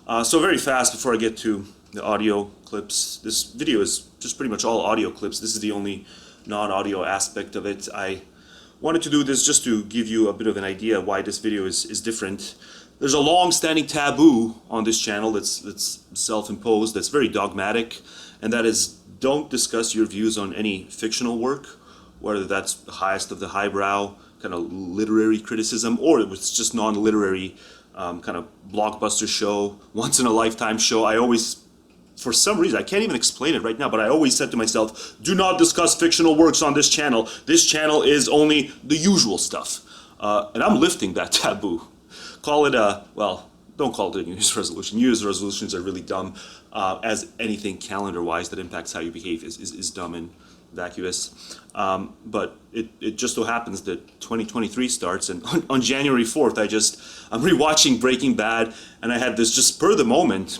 So very fast before I get to the audio clips, this video is just pretty much all audio clips. This is the only non-audio aspect of it. I wanted to do this just to give you a bit of an idea why this video is different. There's a long-standing taboo on this channel that's self-imposed, that's very dogmatic, and that is don't discuss your views on any fictional work, whether that's the highest of the highbrow kind of literary criticism, or it was just non-literary kind of blockbuster show, once-in-a-lifetime show. I always, for some reason, I can't even explain it right now, but I always said to myself, do not discuss fictional works on this channel. This channel is only the usual stuff. And I'm lifting that taboo. Call it a, well, don't call it a New Year's resolution. New Year's resolutions are really dumb, as anything calendar-wise that impacts how you behave is dumb and vacuous. But it just so happens that 2023 starts, and on January 4th, I'm rewatching Breaking Bad, and I had this just spur of the moment,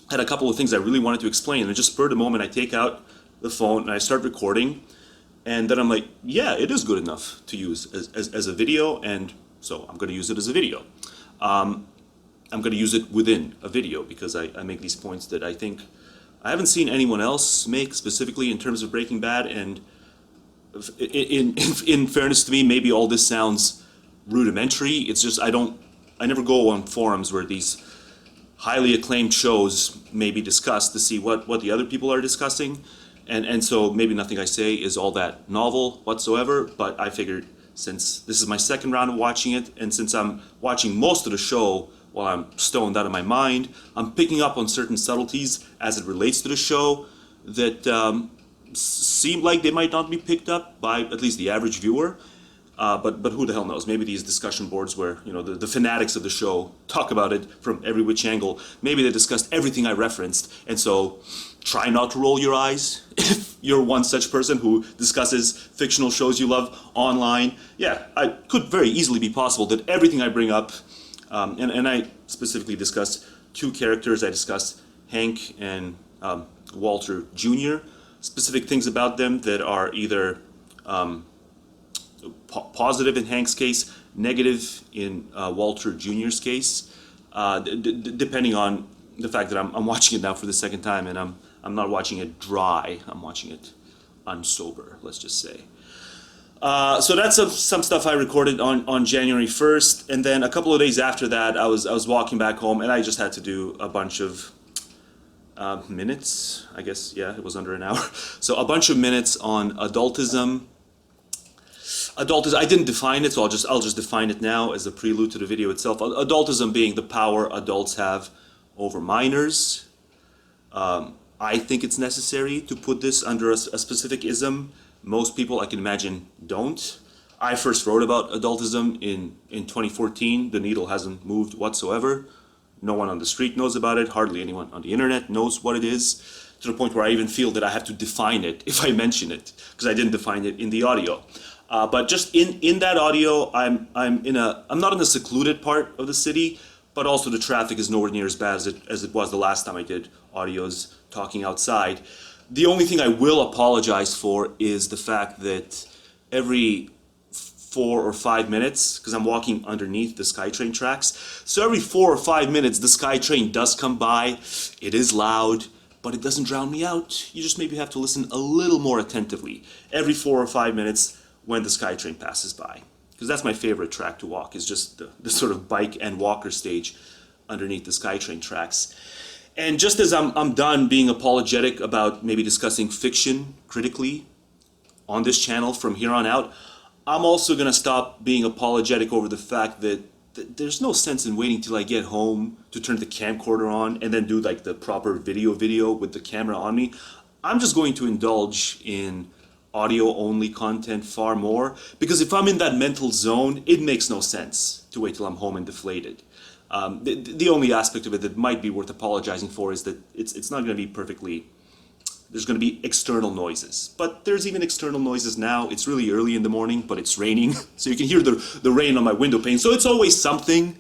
had a couple of things I really wanted to explain, and just spur of the moment, I take out the phone and I start recording, and then I'm like, yeah, it is good enough to use as a video, and so I'm going to use it as a video. I'm going to use it within a video because I make these points that I think I haven't seen anyone else make specifically in terms of Breaking Bad, and in fairness to me, maybe all this sounds rudimentary. It's just I never go on forums where these highly acclaimed shows may be discussed to see what the other people are discussing, and so maybe nothing I say is all that novel whatsoever, but I figured since this is my second round of watching it, and since I'm watching most of the show while I'm stoned out of my mind, I'm picking up on certain subtleties as it relates to the show that seem like they might not be picked up by at least the average viewer. But who the hell knows? Maybe these discussion boards where the fanatics of the show talk about it from every which angle. Maybe they discussed everything I referenced, and so try not to roll your eyes if you're one such person who discusses fictional shows you love online. Yeah, it could very easily be possible that everything I bring up, and I specifically discussed two characters. I discussed Hank and Walter Jr., specific things about them that are either positive in Hank's case, negative in Walter Jr.'s case, depending on the fact that I'm watching it now for the second time, and I'm not watching it dry, I'm watching it unsober, let's just say. So that's some stuff I recorded on January 1st, and then a couple of days after that, I was walking back home, and I just had to do a bunch of minutes, I guess, yeah, it was under an hour. So a bunch of minutes on adultism. Adultism, I didn't define it, so I'll just define it now as a prelude to the video itself. Adultism being the power adults have over minors. I think it's necessary to put this under a specific ism. Most people, I can imagine, don't. I first wrote about adultism in 2014. The needle hasn't moved whatsoever. No one on the street knows about it. Hardly anyone on the internet knows what it is, to the point where I even feel that I have to define it if I mention it, because I didn't define it in the audio. But just in that audio, I'm not in a secluded part of the city, but also the traffic is nowhere near as bad as it was the last time I did audios talking outside. The only thing I will apologize for is the fact that every 4 or 5 minutes, because I'm walking underneath the SkyTrain tracks, so every 4 or 5 minutes the SkyTrain does come by. It is loud, but it doesn't drown me out. You just maybe have to listen a little more attentively every 4 or 5 minutes when the SkyTrain passes by, because that's my favorite track to walk, is just the sort of bike and walker stage underneath the SkyTrain tracks. And just as I'm done being apologetic about maybe discussing fiction critically on this channel from here on out, I'm also going to stop being apologetic over the fact that there's no sense in waiting till I get home to turn the camcorder on and then do like the proper video with the camera on me. I'm just going to indulge in audio-only content far more, because if I'm in that mental zone, it makes no sense to wait till I'm home and deflated. The only aspect of it that might be worth apologizing for is that it's not going to be perfectly, there's going to be external noises. But there's even external noises now. It's really early in the morning, but it's raining, so you can hear the rain on my window pane. So it's always something.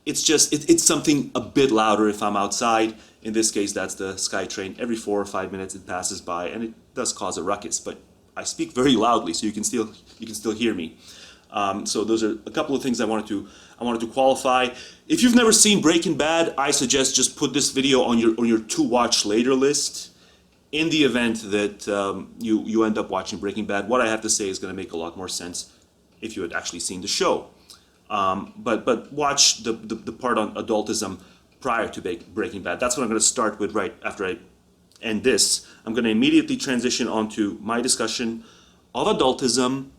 It's just, it's something a bit louder if I'm outside. In this case, that's the SkyTrain. Every 4 or 5 minutes it passes by, and it does cause a ruckus, but I speak very loudly, so you can still hear me. So those are a couple of things I wanted to I wanted to qualify. If you've never seen Breaking Bad, I suggest just put this video on your to watch later list. In the event that you end up watching Breaking Bad, what I have to say is going to make a lot more sense if you had actually seen the show. But watch the part on adultism prior to Breaking Bad. That's what I'm going to start with right after I end this. I'm going to immediately transition onto my discussion of adultism,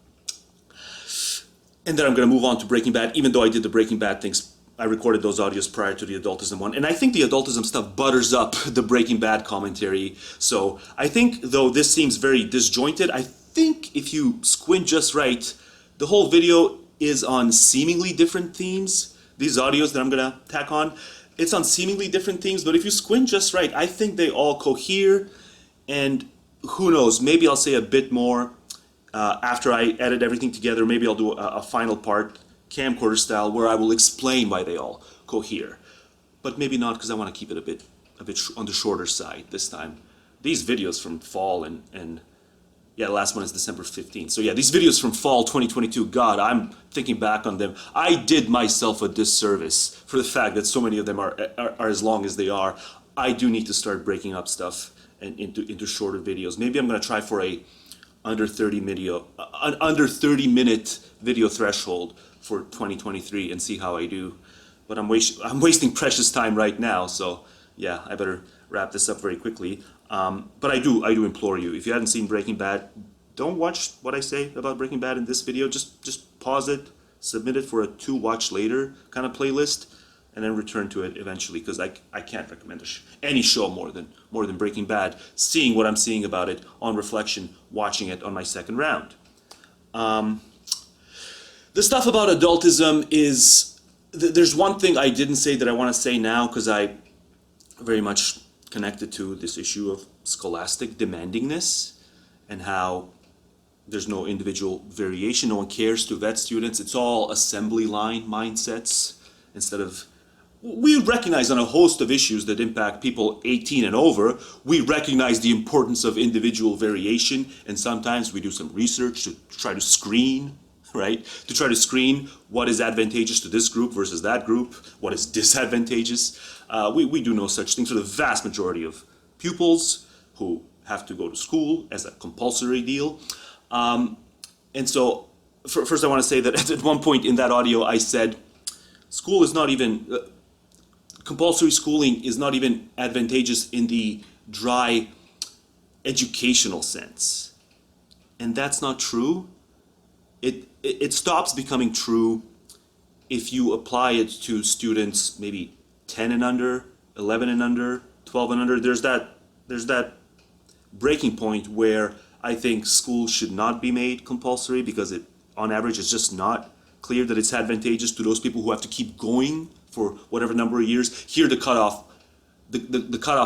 and then I'm going to move on to Breaking Bad, even though I did the Breaking Bad things. I recorded those audios prior to the adultism one. And I think the adultism stuff butters up the Breaking Bad commentary. So I think, though this seems very disjointed, I think if you squint just right, the whole video is on seemingly different themes. These audios that I'm going to tack on, it's on seemingly different themes. But if you squint just right, I think they all cohere. And who knows, maybe I'll say a bit more after I edit everything together. Maybe I'll do a final part, camcorder style, where I will explain why they all cohere. But maybe not, because I want to keep it a bit on the shorter side this time. These videos from fall and yeah, the last one is December 15th. So yeah, these videos from fall 2022, God, I'm thinking back on them. I did myself a disservice for the fact that so many of them are as long as they are. I do need to start breaking up stuff and into shorter videos. Maybe I'm going to try for a under 30 minute video threshold for 2023 and see how I do. But I'm wasting precious time right now, so yeah, I better wrap this up very quickly. But I do implore you, if you haven't seen Breaking Bad, don't watch what I say about Breaking Bad in this video. Just pause it, submit it for a to watch later kind of playlist, and then return to it eventually, because I can't recommend any show more than Breaking Bad, seeing what I'm seeing about it on reflection, watching it on my second round. The stuff about adultism is, there's one thing I didn't say that I want to say now, because I very much connected to this issue of scholastic demandingness and how there's no individual variation. No one cares to vet students. It's all assembly line mindsets instead of, we recognize on a host of issues that impact people 18 and over, we recognize the importance of individual variation, and sometimes we do some research to try to screen, right? To try to screen what is advantageous to this group versus that group, what is disadvantageous. We do no such thing. So the vast majority of pupils who have to go to school as a compulsory deal. And so first I want to say that at one point in that audio I said, school is not even, compulsory schooling is not even advantageous in the dry educational sense. And that's not true. It stops becoming true if you apply it to students maybe 10 and under, 11 and under, 12 and under. There's that breaking point where I think school should not be made compulsory, because it, on average, is just not clear that it's advantageous to those people who have to keep going for whatever number of years. Here, the cutoff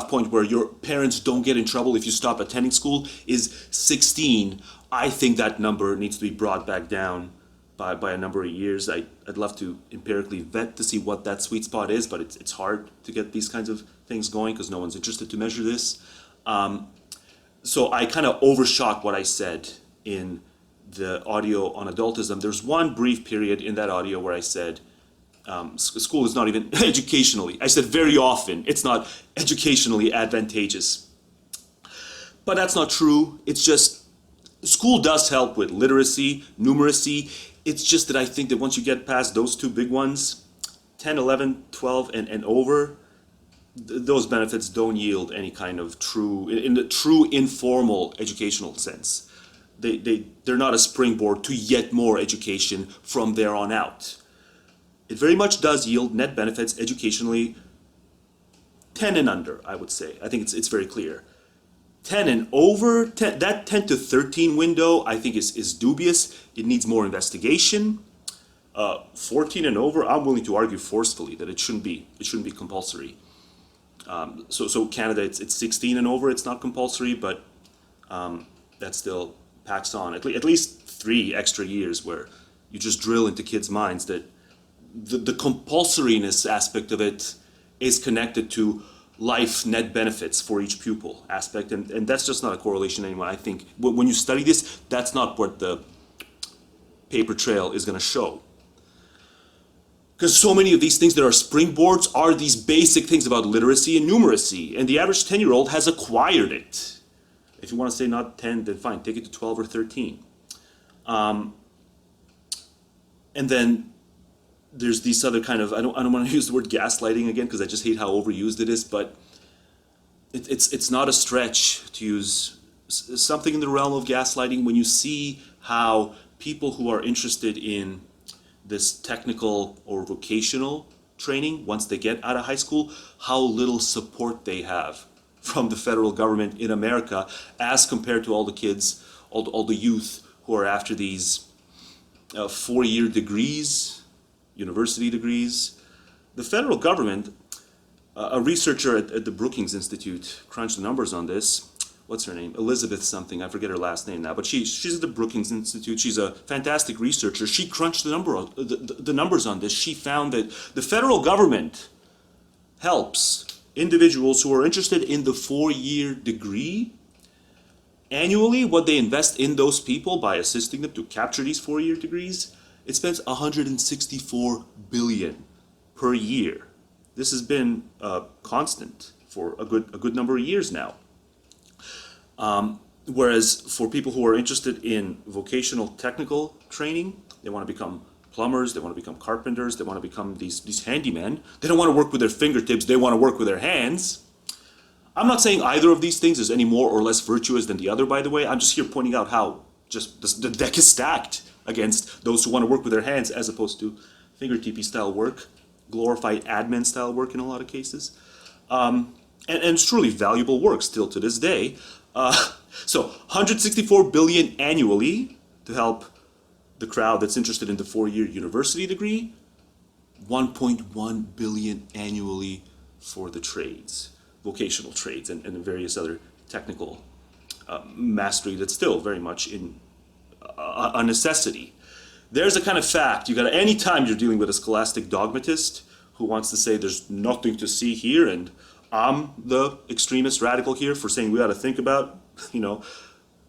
point where your parents don't get in trouble if you stop attending school is 16. I think that number needs to be brought back down by a number of years. I'd love to empirically vet to see what that sweet spot is, but it's hard to get these kinds of things going because no one's interested to measure this. So I kind of overshot what I said in the audio on adultism. There's one brief period in that audio where I said school is not even educationally, I said very often, it's not educationally advantageous. But that's not true. It's just, school does help with literacy, numeracy. It's just that I think that once you get past those two big ones, 10, 11, 12, and over, those benefits don't yield any kind of true, in the true informal educational sense. They're not a springboard to yet more education from there on out. It very much does yield net benefits educationally, 10 and under, I would say. I think it's very clear. 10 and over, that 10 to 13 window, I think is dubious. It needs more investigation. 14 and over, I'm willing to argue forcefully that it shouldn't be compulsory. So Canada, it's 16 and over, it's not compulsory, but that still packs on at least 3 extra years where you just drill into kids' minds that the compulsoriness aspect of it is connected to life net benefits for each pupil aspect, and that's just not a correlation anymore. I think when you study this, that's not what the paper trail is going to show. Because so many of these things that are springboards are these basic things about literacy and numeracy, and the average 10-year-old has acquired it. If you want to say not 10, then fine, take it to 12 or 13. And then there's these other kind of, I don't want to use the word gaslighting again because I just hate how overused it is, but it's not a stretch to use something in the realm of gaslighting when you see how people who are interested in this technical or vocational training, once they get out of high school, how little support they have from the federal government in America as compared to all the kids, all the youth who are after these 4-year degrees, university degrees. The federal government, a researcher at the Brookings Institute crunched the numbers on this. What's her name? Elizabeth something. I forget her last name now. But she's at the Brookings Institute. She's a fantastic researcher. She crunched the numbers on this. She found that the federal government helps individuals who are interested in the 4-year degree. Annually, what they invest in those people by assisting them to capture these 4-year degrees, it spends $164 billion per year. This has been constant for a good number of years now. Whereas for people who are interested in vocational technical training, they want to become plumbers, they want to become carpenters, they want to become these handymen. They don't want to work with their fingertips, they want to work with their hands. I'm not saying either of these things is any more or less virtuous than the other, by the way. I'm just here pointing out how just the deck is stacked against those who want to work with their hands as opposed to fingertippy style work, glorified admin style work in a lot of cases. And it's truly valuable work still to this day. So 164 billion annually to help the crowd that's interested in the 4-year university degree, 1.1 billion annually for the trades, vocational trades and various other technical mastery that's still very much in a necessity. There's a kind of fact, you got anytime you're dealing with a scholastic dogmatist who wants to say there's nothing to see here and I'm the extremist radical here for saying we ought to think about,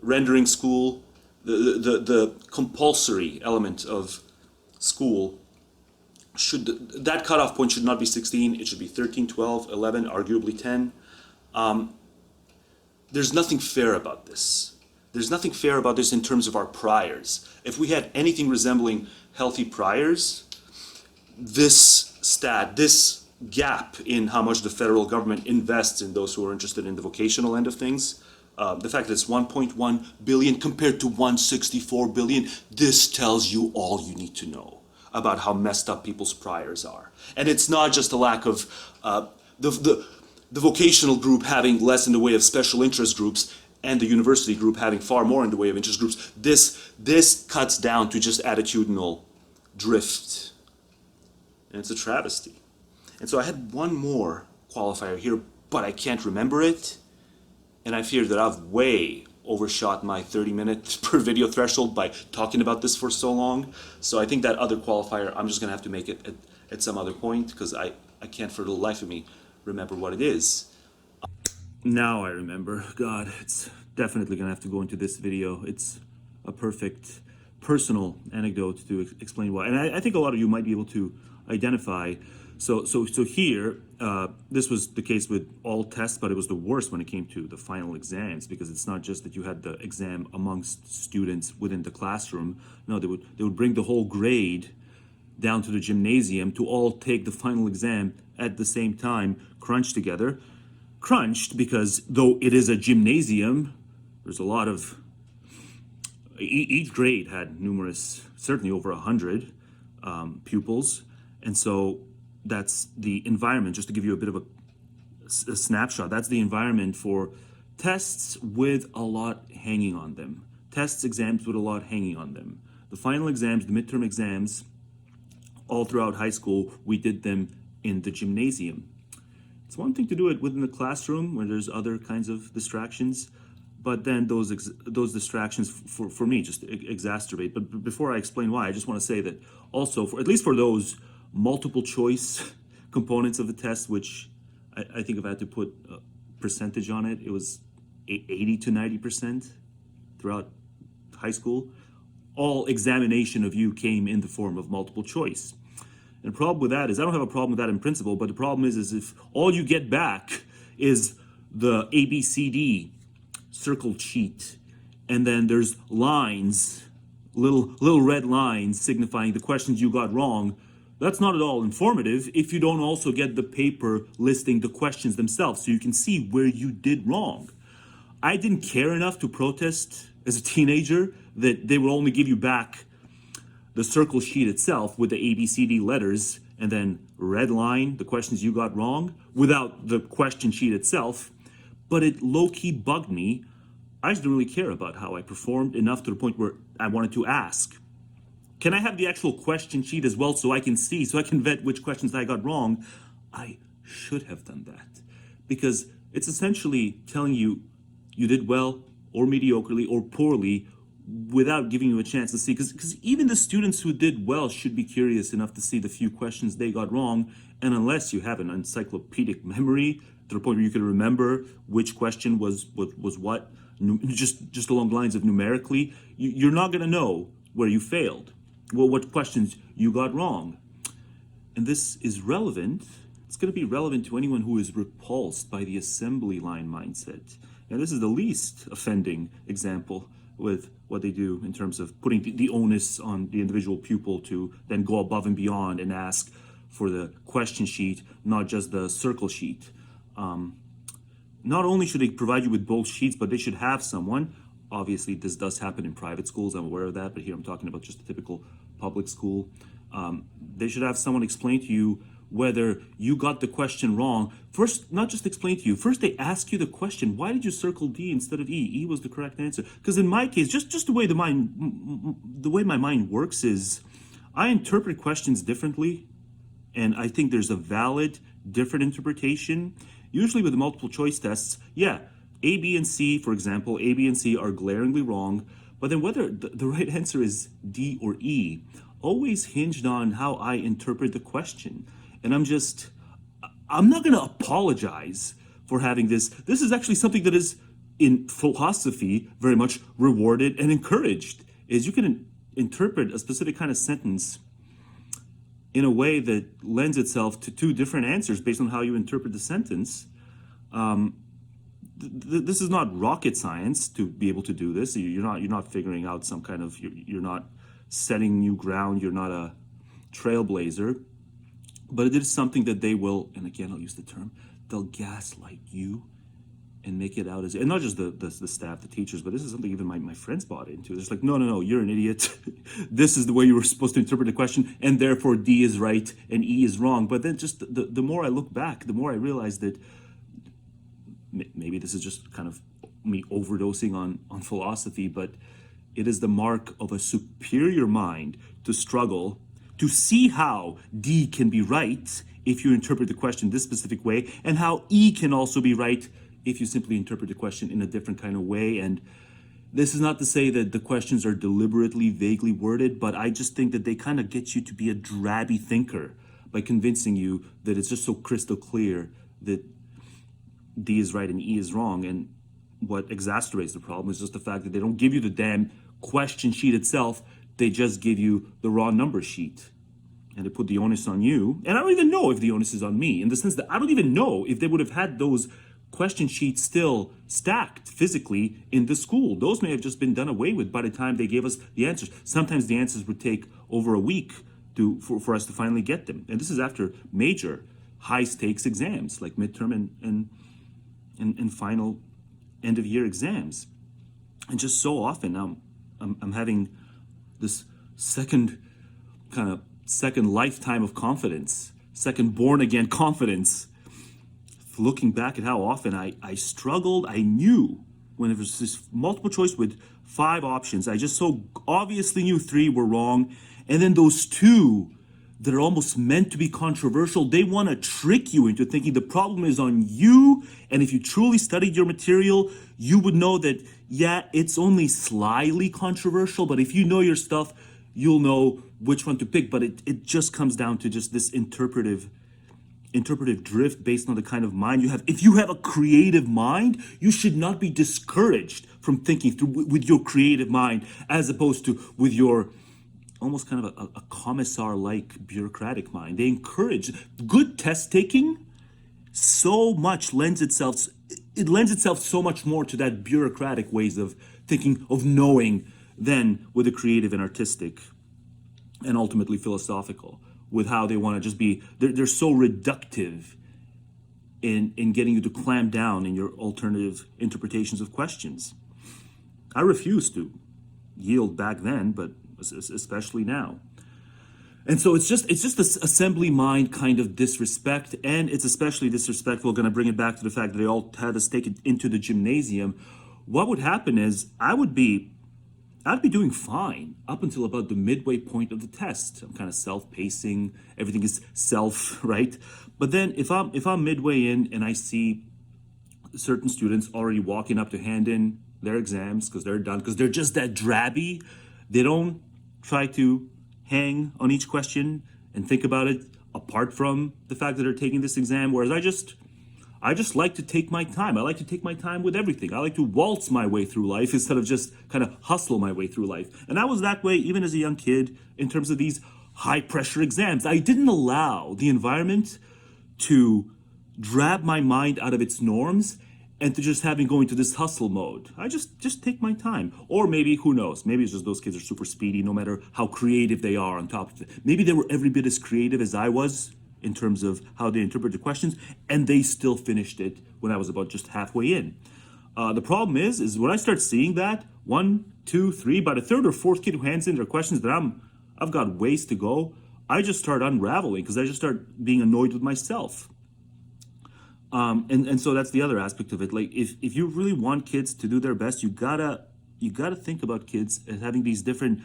rendering school, the compulsory element of school, that cutoff point should not be 16, it should be 13, 12, 11, arguably 10. There's nothing fair about this. There's nothing fair about this in terms of our priors. If we had anything resembling healthy priors, this gap in how much the federal government invests in those who are interested in the vocational end of things, the fact that it's 1.1 billion compared to 164 billion, this tells you all you need to know about how messed up people's priors are. And it's not just a lack of the vocational group having less in the way of special interest groups and the university group having far more in the way of interest groups. This cuts down to just attitudinal drift. And it's a travesty. And so I had one more qualifier here, but I can't remember it. And I fear that I've way overshot my 30-minute per video threshold by talking about this for so long. So I think that other qualifier, I'm just going to have to make it at some other point because I can't for the life of me remember what it is. Now I remember. God, it's definitely going to have to go into this video. It's a perfect personal anecdote to explain why. And I think a lot of you might be able to identify. So here, this was the case with all tests, but it was the worst when it came to the final exams, because it's not just that you had the exam amongst students within the classroom. No, they would bring the whole grade down to the gymnasium to all take the final exam at the same time, crunched together. Crunched because though it is a gymnasium, there's a lot of, each grade had numerous, certainly over 100 pupils. And so that's the environment, just to give you a bit of a snapshot, that's the environment for tests with a lot hanging on them. Tests, exams with a lot hanging on them. The final exams, the midterm exams, all throughout high school, we did them in the gymnasium. It's one thing to do it within the classroom where there's other kinds of distractions, but then those distractions for me just exacerbate. But before I explain why, I just want to say that also, at least for those multiple choice components of the test, which I think if I had to put a percentage on it, it was 80 to 90% throughout high school. All examination of you came in the form of multiple choice. And the problem with that is, I don't have a problem with that in principle, but the problem is if all you get back is the ABCD circled sheet, and then there's lines, little red lines signifying the questions you got wrong, that's not at all informative if you don't also get the paper listing the questions themselves so you can see where you did wrong. I didn't care enough to protest as a teenager that they would only give you back the circle sheet itself with the ABCD letters and then red line the questions you got wrong without the question sheet itself. But it low-key bugged me. I just didn't really care about how I performed enough to the point where I wanted to ask, can I have the actual question sheet as well so I can see, so I can vet which questions I got wrong? I should have done that because it's essentially telling you you did well or mediocrely or poorly without giving you a chance to see. Because even the students who did well should be curious enough to see the few questions they got wrong. And unless you have an encyclopedic memory to the point where you can remember which question was what, just along the lines of numerically, you're not going to know where you failed, well, what questions you got wrong. And this is relevant. It's going to be relevant to anyone who is repulsed by the assembly line mindset. And this is the least offending example with what they do in terms of putting the onus on the individual pupil to then go above and beyond and ask for the question sheet, not just the circle sheet. Not only should they provide you with both sheets, but they should have someone. Obviously, this does happen in private schools. I'm aware of that, but here I'm talking about just a typical public school. They should have someone explain to you whether you got the question wrong. First, not just explain to you. First, they ask you the question, why did you circle D instead of E? E was the correct answer. Because in my case, just the way my mind works is I interpret questions differently, and I think there's a valid, different interpretation. Usually with the multiple choice tests, yeah, A, B, and C, for example, A, B, and C are glaringly wrong, but then whether the right answer is D or E always hinged on how I interpret the question. And I'm not going to apologize for having this. This is actually something that is in philosophy very much rewarded and encouraged, is you can interpret a specific kind of sentence in a way that lends itself to two different answers based on how you interpret the sentence. This is not rocket science to be able to do this. You're not figuring out some kind of, you're not setting new ground. You're not a trailblazer. But it is something that they will, and again, I'll use the term, they'll gaslight you and make it out as, and not just the staff, the teachers, but this is something even my friends bought into. It's like, no, you're an idiot. This is the way you were supposed to interpret the question, and therefore D is right and E is wrong. But then just the more I look back, the more I realize that maybe this is just kind of me overdosing on philosophy, but it is the mark of a superior mind to struggle to see how D can be right if you interpret the question this specific way, and how E can also be right if you simply interpret the question in a different kind of way. And this is not to say that the questions are deliberately vaguely worded, but I just think that they kind of get you to be a drabby thinker by convincing you that it's just so crystal clear that D is right and E is wrong. And what exacerbates the problem is just the fact that they don't give you the damn question sheet itself. They just give you the raw number sheet, and they put the onus on you. And I don't even know if the onus is on me, in the sense that I don't even know if they would have had those question sheets still stacked physically in the school. Those may have just been done away with by the time they gave us the answers. Sometimes the answers would take over a week for us to finally get them. And this is after major high stakes exams like midterm and final end of year exams. And just so often now I'm having this second lifetime of confidence, second born again confidence. Looking back at how often I struggled, I knew when it was this multiple choice with 5 options, I just so obviously knew 3 were wrong. And then those 2 that are almost meant to be controversial, they want to trick you into thinking the problem is on you. And if you truly studied your material, you would know that, yeah, it's only slyly controversial, but if you know your stuff, you'll know which one to pick. But it just comes down to just this interpretive drift based on the kind of mind you have. If you have a creative mind, you should not be discouraged from thinking through with your creative mind, as opposed to with your almost kind of a commissar-like bureaucratic mind. They encourage good test taking. So much lends itself. It lends itself so much more to that bureaucratic ways of thinking, of knowing, than with the creative and artistic, and ultimately philosophical. With how they want to just be, they're so reductive in getting you to clamp down in your alternative interpretations of questions. I refuse to yield back then, but especially now. And so it's just this assembly mind kind of disrespect, and it's especially disrespectful. Going to bring it back to the fact that they all had us take it into the gymnasium. What would happen is I'd be doing fine up until about the midway point of the test. I'm kind of self-pacing. Everything is self, right? But then if I'm midway in and I see certain students already walking up to hand in their exams because they're done, because they're just that drabby, they don't try to hang on each question and think about it apart from the fact that they're taking this exam. Whereas I just like to take my time. I like to take my time with everything. I like to waltz my way through life instead of just kind of hustle my way through life. And I was that way even as a young kid in terms of these high pressure exams. I didn't allow the environment to drab my mind out of its norms and to just having go into this hustle mode. I just take my time. Or maybe, who knows, maybe it's just those kids are super speedy no matter how creative they are on top of it. Maybe they were every bit as creative as I was in terms of how they interpret the questions, and they still finished it when I was about just halfway in. The problem is when I start seeing that, 1, 2, 3, by the third or fourth kid who hands in their questions that I've got ways to go, I just start unraveling because I just start being annoyed with myself. And so that's the other aspect of it. Like if you really want kids to do their best, you gotta think about kids as having these different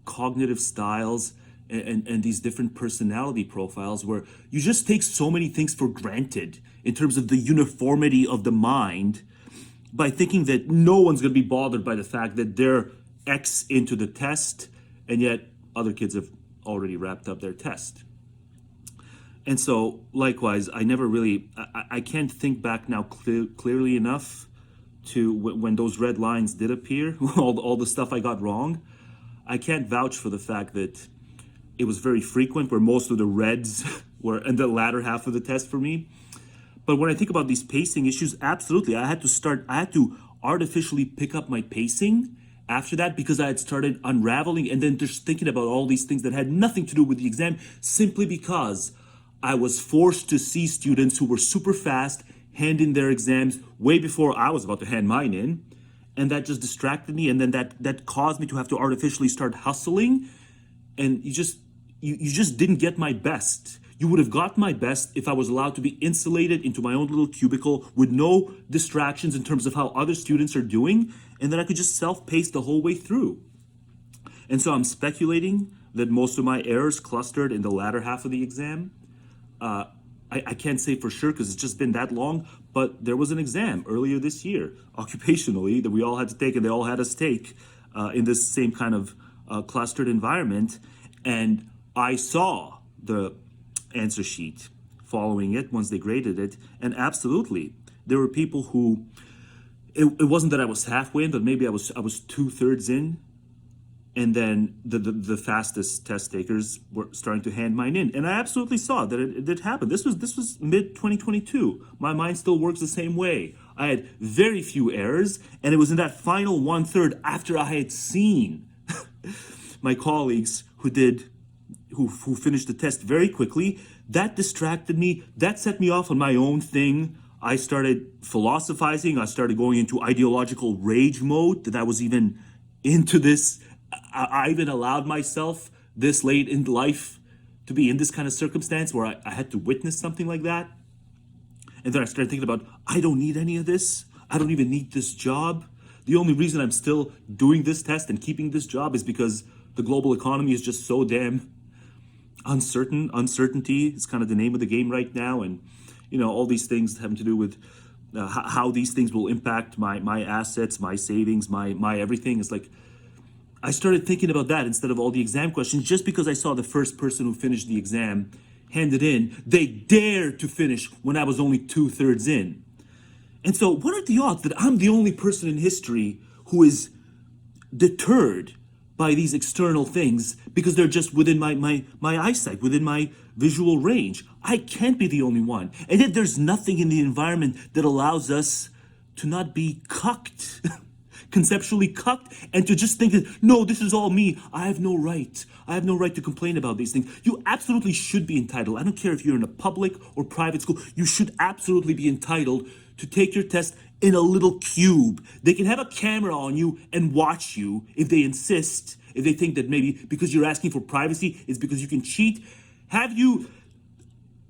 cognitive styles and these different personality profiles where you just take so many things for granted in terms of the uniformity of the mind by thinking that no one's going to be bothered by the fact that they're X into the test, and yet other kids have already wrapped up their test. And so, likewise, I can't think back now clearly enough to when those red lines did appear, all the stuff I got wrong. I can't vouch for the fact that it was very frequent where most of the reds were in the latter half of the test for me. But when I think about these pacing issues, absolutely, I had to artificially pick up my pacing after that because I had started unraveling and then just thinking about all these things that had nothing to do with the exam simply because I was forced to see students who were super fast hand in their exams way before I was about to hand mine in. And that just distracted me. And then that caused me to have to artificially start hustling. And you just didn't get my best. You would have got my best if I was allowed to be insulated into my own little cubicle with no distractions in terms of how other students are doing, and that I could just self-pace the whole way through. And so I'm speculating that most of my errors clustered in the latter half of the exam. I can't say for sure because it's just been that long, but there was an exam earlier this year, occupationally, that we all had to take and they all had us take in this same kind of clustered environment. And I saw the answer sheet following it once they graded it. And absolutely, there were people who, it wasn't that I was halfway in, but maybe I was 2/3 in. And then the fastest test takers were starting to hand mine in. And I absolutely saw that it did happen. This was mid-2022. My mind still works the same way. I had very few errors, and it was in that final 1/3 after I had seen my colleagues who finished the test very quickly. That distracted me. That set me off on my own thing. I started philosophizing. I started going into ideological rage mode, that I was even into this. I even allowed myself this late in life to be in this kind of circumstance where I had to witness something like that. And then I started thinking about, I don't need any of this. I don't even need this job. The only reason I'm still doing this test and keeping this job is because the global economy is just so damn uncertain. Uncertainty is kind of the name of the game right now. And, all these things having to do with how these things will impact my assets, my savings, my everything. It's like, I started thinking about that instead of all the exam questions. Just because I saw the first person who finished the exam handed in, they dared to finish when I was only 2/3 in. And so what are the odds that I'm the only person in history who is deterred by these external things because they're just within my eyesight, within my visual range. I can't be the only one. And yet there's nothing in the environment that allows us to not be cucked, conceptually cucked, and to just think that, no, this is all me. I have no right. I have no right to complain about these things. You absolutely should be entitled. I don't care if you're in a public or private school. You should absolutely be entitled to take your test in a little cube. They can have a camera on you and watch you if they insist, if they think that maybe because you're asking for privacy, it's because you can cheat. Have you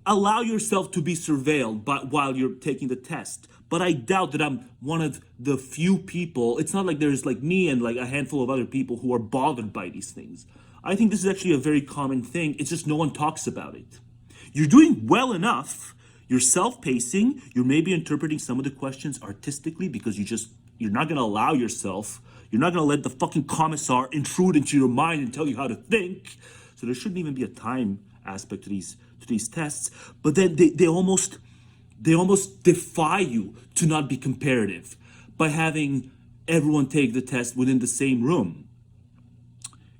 allow yourself to be surveilled while you're taking the test. But I doubt that I'm one of the few people. It's not like there's like me and like a handful of other people who are bothered by these things. I think this is actually a very common thing. It's just no one talks about it. You're doing well enough. You're self-pacing. You're maybe interpreting some of the questions artistically because you're not going to allow yourself. You're not going to let the fucking commissar intrude into your mind and tell you how to think. So there shouldn't even be a time aspect to these tests. But then they almost defy you to not be comparative by having everyone take the test within the same room.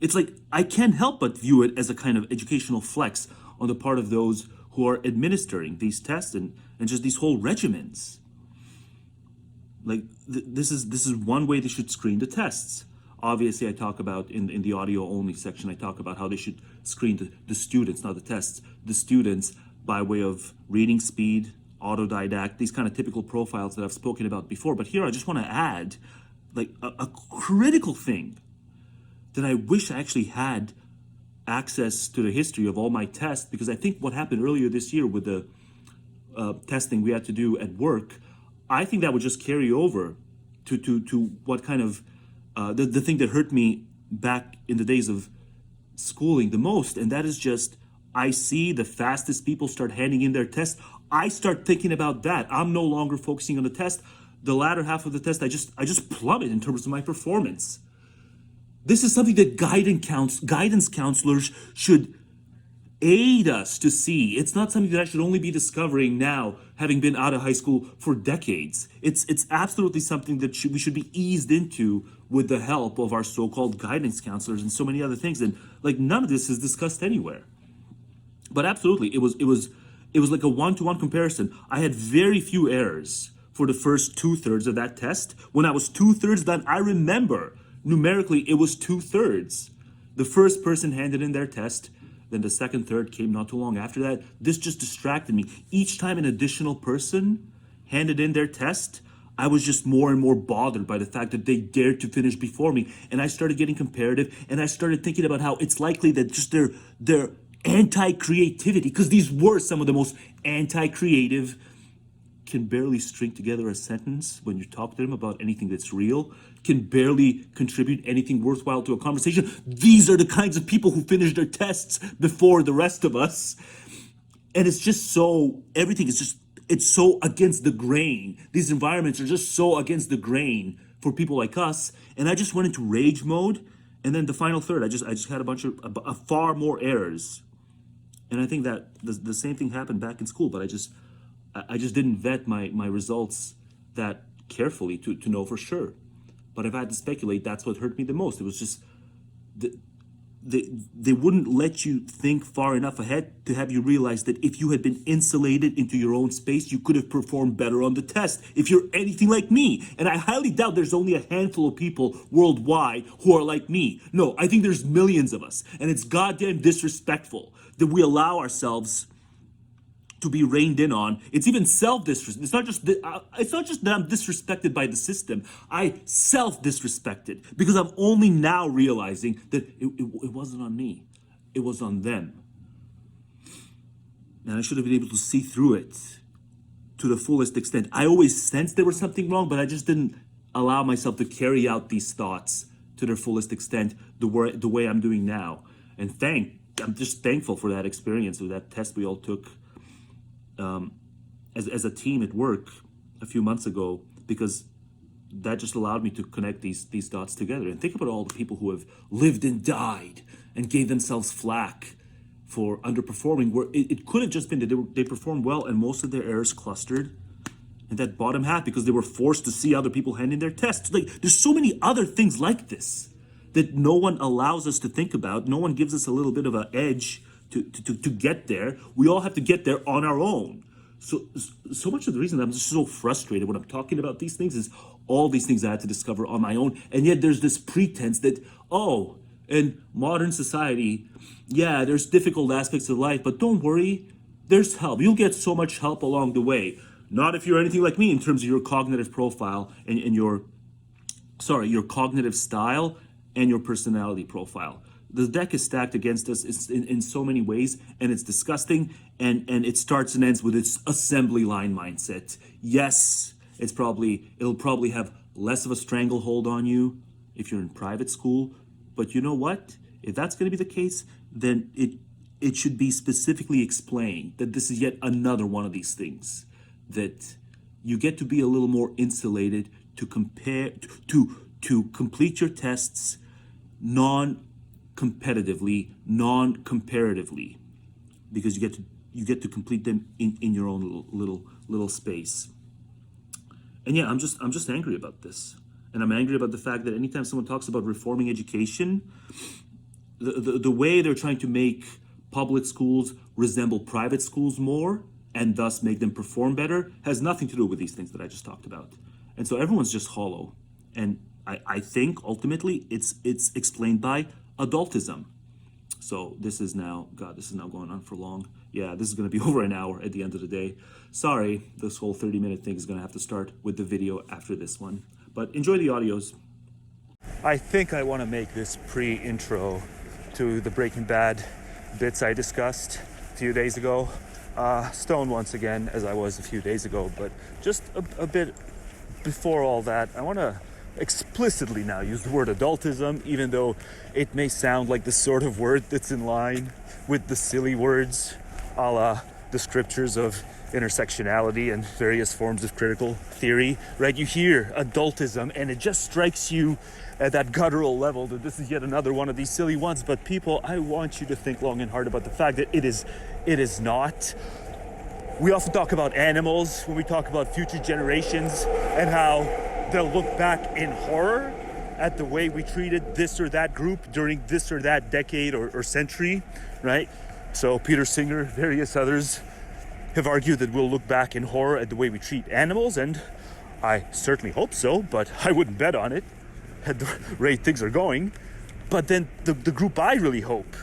It's like I can't help but view it as a kind of educational flex on the part of those who are administering these tests and just these whole regimens. Like this is one way they should screen the tests. Obviously, I talk about in the audio only section, I talk about how they should screen the students, not the tests, the students by way of reading speed, autodidact, these kind of typical profiles that I've spoken about before. But here I just want to add like a critical thing that I wish I actually had access to the history of all my tests, because I think what happened earlier this year with the testing we had to do at work, I think that would just carry over to what kind of the thing that hurt me back in the days of schooling the most, and that is just I see the fastest people start handing in their tests. I start thinking about that. I'm no longer focusing on the test. The latter half of the test, I just plummet in terms of my performance. This is something that guidance counselors should aid us to see. It's not something that I should only be discovering now, having been out of high school for decades. It's absolutely something that we should be eased into with the help of our so-called guidance counselors and so many other things. And like none of this is discussed anywhere. But absolutely, it was like a one-to-one comparison. I had very few errors for the first 2/3 of that test. When I was 2/3 done, I remember numerically it was 2/3. The first person handed in their test, then the second, third came not too long after that. This just distracted me. Each time an additional person handed in their test, I was just more and more bothered by the fact that they dared to finish before me. And I started getting comparative, and I started thinking about how it's likely that just their anti-creativity, because these were some of the most anti-creative, can barely string together a sentence when you talk to them about anything that's real, can barely contribute anything worthwhile to a conversation. These are the kinds of people who finish their tests before the rest of us. And it's just so, everything is just, it's so against the grain. These environments are just so against the grain for people like us. And I just went into rage mode. And then the final third, I just had a bunch of, far more errors. And I think that the same thing happened back in school, but I just didn't vet my results that carefully to know for sure. But if I had to speculate, that's what hurt me the most. It was just they wouldn't let you think far enough ahead to have you realize that if you had been insulated into your own space, you could have performed better on the test. If you're anything like me, and I highly doubt there's only a handful of people worldwide who are like me. No, I think there's millions of us, and it's goddamn disrespectful that we allow ourselves to be reined in on. It's even self-disrespect. It's not just that I'm disrespected by the system. I self-disrespected because I'm only now realizing that it wasn't on me. It was on them. And I should have been able to see through it to the fullest extent. I always sensed there was something wrong, but I just didn't allow myself to carry out these thoughts to their fullest extent the way I'm doing now. And I'm just thankful for that experience, of that test we all took as a team at work a few months ago, because that just allowed me to connect these dots together. And think about all the people who have lived and died and gave themselves flack for underperforming, where it could have just been that they performed well and most of their errors clustered in that bottom half because they were forced to see other people hand in their tests. Like, there's so many other things like this that no one allows us to think about. No one gives us a little bit of an edge to get there. We all have to get there on our own. So much of the reason that I'm just so frustrated when I'm talking about these things is all these things I had to discover on my own. And yet there's this pretense that, oh, in modern society, yeah, there's difficult aspects of life, but don't worry, there's help. You'll get so much help along the way. Not if you're anything like me in terms of your cognitive profile and your cognitive style and your personality profile. The deck is stacked against us in so many ways, and it's disgusting, and it starts and ends with its assembly line mindset. Yes, it'll probably have less of a stranglehold on you if you're in private school, but you know what? If that's going to be the case, then it should be specifically explained that this is yet another one of these things, that you get to be a little more insulated to complete your tests non-competitively, non-comparatively, because you get to complete them in your own little space. And yeah, I'm just angry about this. And I'm angry about the fact that anytime someone talks about reforming education, the way they're trying to make public schools resemble private schools more and thus make them perform better has nothing to do with these things that I just talked about. And so everyone's just hollow. And I think ultimately it's explained by adultism. So this is now going on for long. Yeah, this is going to be over an hour at the end of the day. Sorry, this whole 30-minute thing is going to have to start with the video after this one. But enjoy the audios. I think I want to make this pre-intro to the Breaking Bad bits I discussed a few days ago. Stoned once again, as I was a few days ago, but just a bit before all that, I want to explicitly now use the word adultism, even though it may sound like the sort of word that's in line with the silly words a la the scriptures of intersectionality and various forms of critical theory, right? You hear adultism and it just strikes you at that guttural level that this is yet another one of these silly ones. But people, I want you to think long and hard about the fact that it is not. We often talk about animals when we talk about future generations and how they'll look back in horror at the way we treated this or that group during this or that decade or century, right? So Peter Singer, various others have argued that we'll look back in horror at the way we treat animals, and I certainly hope so, but I wouldn't bet on it at the rate things are going. But then the group I really hope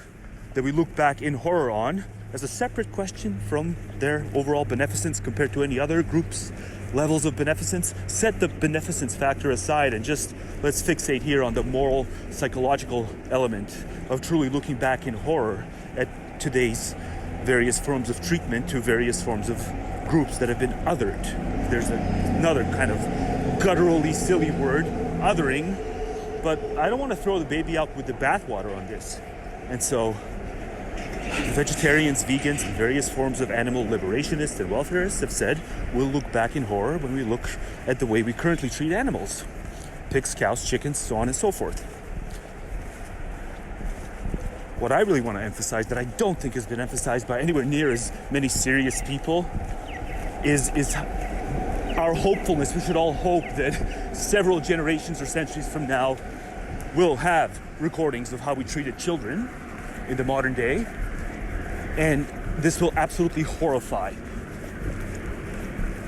that we look back in horror on as a separate question from their overall beneficence compared to any other group's levels of beneficence. Set the beneficence factor aside and just let's fixate here on the moral, psychological element of truly looking back in horror at today's various forms of treatment to various forms of groups that have been othered. There's another kind of gutturally silly word, othering, but I don't want to throw the baby out with the bathwater on this. And so vegetarians, vegans, and various forms of animal liberationists and welfareists have said we'll look back in horror when we look at the way we currently treat animals. Pigs, cows, chickens, so on and so forth. What I really want to emphasize that I don't think has been emphasized by anywhere near as many serious people is our hopefulness. We should all hope that several generations or centuries from now we'll have recordings of how we treated children in the modern day, and this will absolutely horrify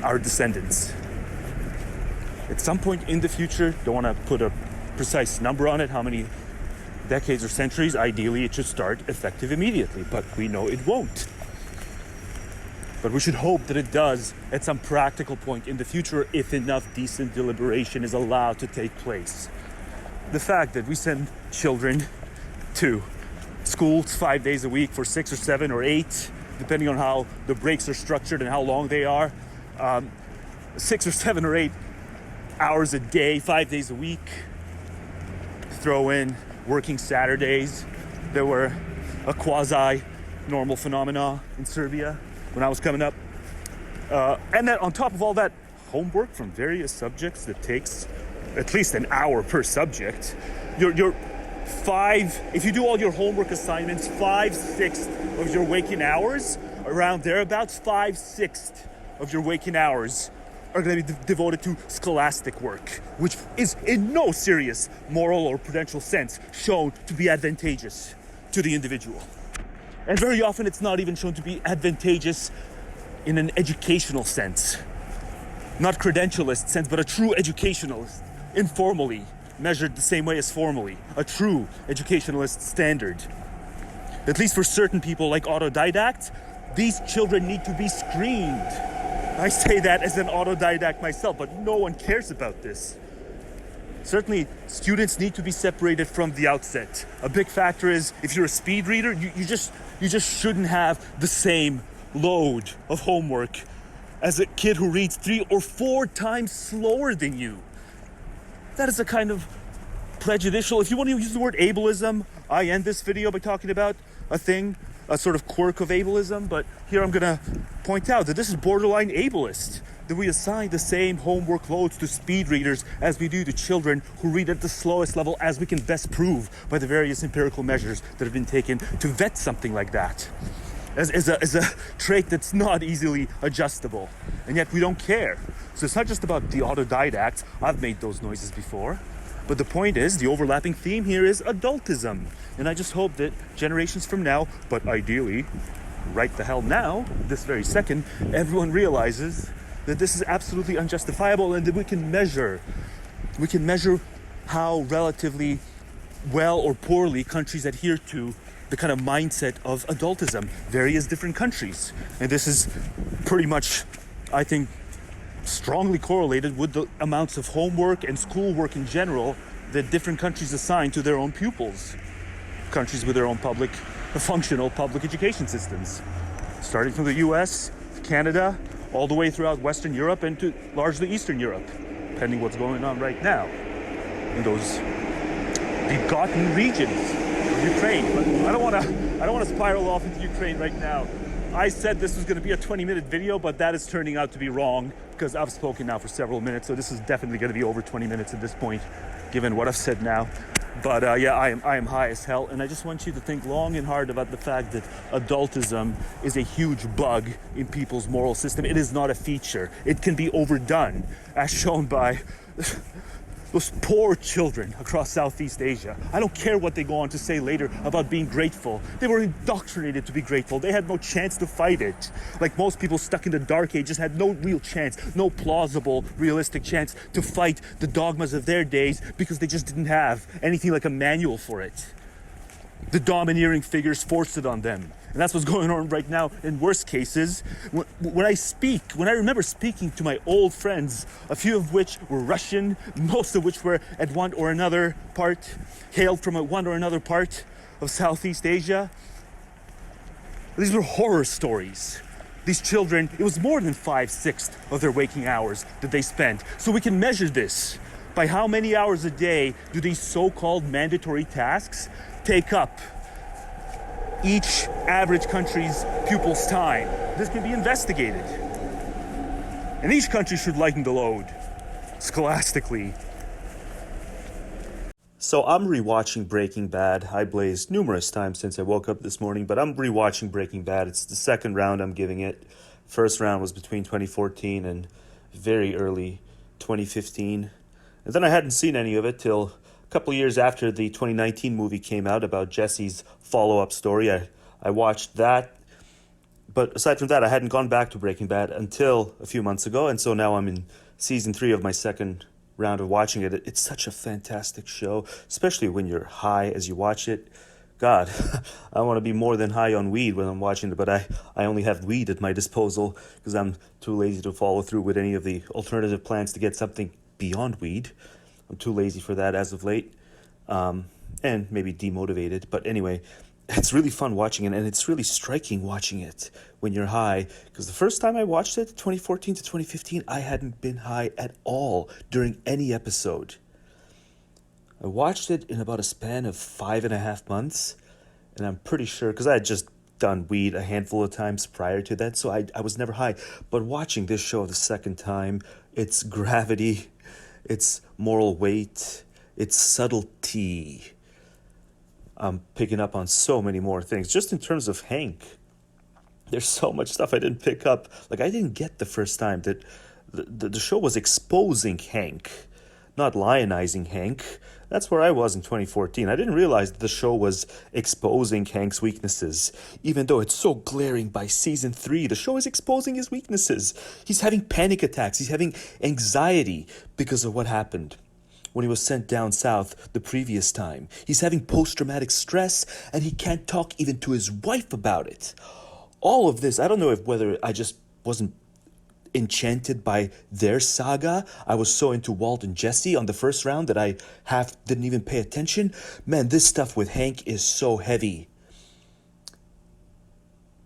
our descendants. At some point in the future, don't want to put a precise number on it, how many decades or centuries, ideally it should start effective immediately, but we know it won't. But we should hope that it does at some practical point in the future if enough decent deliberation is allowed to take place. The fact that we send children to schools 5 days a week for 6 or 7 or 8, depending on how the breaks are structured and how long they are, 6 or 7 or 8 hours a day, 5 days a week. Throw in working Saturdays. There were a quasi-normal phenomena in Serbia when I was coming up. And then on top of all that, homework from various subjects that takes at least an hour per subject. If you do all your homework assignments, 5/6 of your waking hours, around thereabouts, 5/6 of your waking hours are going to be devoted to scholastic work, which is in no serious moral or prudential sense shown to be advantageous to the individual. And very often it's not even shown to be advantageous in an educational sense. Not credentialist sense, but a true educationalist, informally measured the same way as formally, a true educationalist standard. At least for certain people like autodidacts, these children need to be screened. I say that as an autodidact myself, but no one cares about this. Certainly, students need to be separated from the outset. A big factor is if you're a speed reader, you just shouldn't have the same load of homework as a kid who reads 3 or 4 times slower than you. That is a kind of prejudicial. If you want to use the word ableism, I end this video by talking about a sort of quirk of ableism, but here I'm gonna point out that this is borderline ableist, that we assign the same homework loads to speed readers as we do to children who read at the slowest level, as we can best prove by the various empirical measures that have been taken to vet something like that. As a trait that's not easily adjustable, and yet we don't care. So it's not just about the autodidacts. I've made those noises before. But the point is, the overlapping theme here is adultism. And I just hope that generations from now, but ideally, right the hell now, this very second, everyone realizes that this is absolutely unjustifiable and that we can measure how relatively well or poorly countries adhere to the kind of mindset of adultism, various different countries. And this is pretty much, I think, strongly correlated with the amounts of homework and schoolwork in general that different countries assign to their own pupils. Countries with their own functional public education systems. Starting from the US, Canada, all the way throughout Western Europe and to largely Eastern Europe, depending what's going on right now in those begotten regions of Ukraine. But I don't want to spiral off into Ukraine right now. I said this was going to be a 20-minute video, but that is turning out to be wrong because I've spoken now for several minutes, so this is definitely going to be over 20 minutes at this point, given what I've said now. But yeah, I am high as hell, and I just want you to think long and hard about the fact that adultism is a huge bug in people's moral system. It is not a feature. It can be overdone, as shown by those poor children across Southeast Asia. I don't care what they go on to say later about being grateful. They were indoctrinated to be grateful. They had no chance to fight it. Like most people stuck in the dark ages had no real chance, no plausible, realistic chance to fight the dogmas of their days because they just didn't have anything like a manual for it. The domineering figures forced it on them. And that's what's going on right now in worse cases. When I remember speaking to my old friends, a few of which were Russian, most of which were at one or another part, hailed from one or another part of Southeast Asia. These were horror stories. These children, it was more than 5/6 of their waking hours that they spent. So we can measure this by how many hours a day do these so-called mandatory tasks take up each average country's pupil's time. This can be investigated. And each country should lighten the load, scholastically. So I'm rewatching Breaking Bad. I blazed numerous times since I woke up this morning, but I'm rewatching Breaking Bad. It's the second round I'm giving it. First round was between 2014 and very early 2015. And then I hadn't seen any of it till a couple of years after the 2019 movie came out about Jesse's follow-up story. I watched that. But aside from that, I hadn't gone back to Breaking Bad until a few months ago. And so now I'm in season 3 of my second round of watching it. It's such a fantastic show, especially when you're high as you watch it. God, I want to be more than high on weed when I'm watching it, but I only have weed at my disposal because I'm too lazy to follow through with any of the alternative plans to get something beyond weed. I'm too lazy for that as of late, and maybe demotivated. But anyway, it's really fun watching it, and it's really striking watching it when you're high, because the first time I watched it, 2014 to 2015, I hadn't been high at all during any episode. I watched it in about a span of 5.5 months, and I'm pretty sure, because I had just done weed a handful of times prior to that, so I was never high. But watching this show the second time, its gravity, its moral weight, its subtlety, I'm picking up on so many more things. Just in terms of Hank, there's so much stuff I didn't pick up. Like, I didn't get the first time that the show was exposing Hank, not lionizing Hank. That's where I was in 2014. I didn't realize that the show was exposing Hank's weaknesses. Even though it's so glaring by season 3, the show is exposing his weaknesses. He's having panic attacks. He's having anxiety because of what happened when he was sent down south the previous time. He's having post-traumatic stress, and he can't talk even to his wife about it. All of this, I don't know whether I just wasn't enchanted by their saga. I was so into Walt and Jesse on the first round that I didn't even pay attention. Man, this stuff with Hank is so heavy.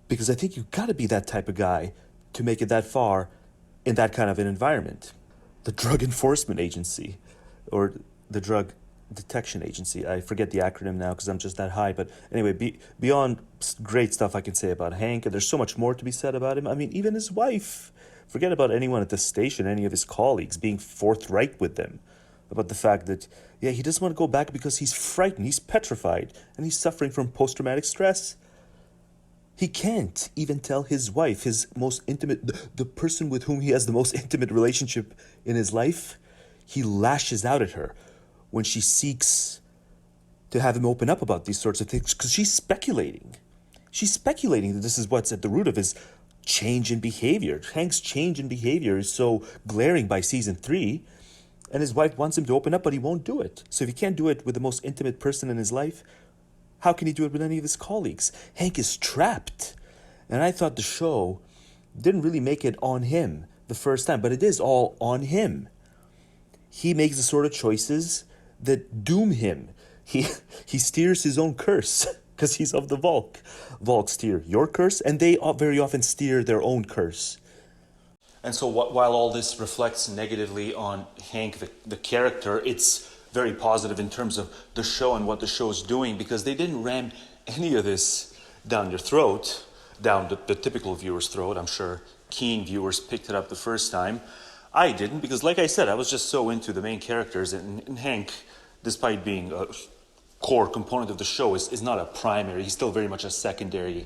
Because I think you gotta be that type of guy to make it that far in that kind of an environment. The Drug Enforcement Agency, or the Drug Detection Agency. I forget the acronym now because I'm just that high. But anyway, beyond great stuff I can say about Hank, and there's so much more to be said about him. I mean, even his wife. Forget about anyone at the station, any of his colleagues, being forthright with them about the fact that, yeah, he doesn't want to go back because he's frightened, he's petrified, and he's suffering from post-traumatic stress. He can't even tell his wife, his most intimate, the person with whom he has the most intimate relationship in his life. He lashes out at her when she seeks to have him open up about these sorts of things because she's speculating. She's speculating that this is what's at the root of his change in behavior. Hank's change in behavior is so glaring by season 3, and his wife wants him to open up, but he won't do it. So if he can't do it with the most intimate person in his life, how can he do it with any of his colleagues? Hank is trapped. And I thought the show didn't really make it on him the first time, but it is all on him. He makes the sort of choices that doom him. He steers his own curse. Because he's of the Volk. Volk steer your curse, and they very often steer their own curse. And so while all this reflects negatively on Hank, the character, it's very positive in terms of the show and what the show is doing, because they didn't ram any of this down your throat, down the typical viewer's throat. I'm sure keen viewers picked it up the first time. I didn't, because like I said, I was just so into the main characters, and Hank, despite being a core component of the show, is not a primary. He's still very much a secondary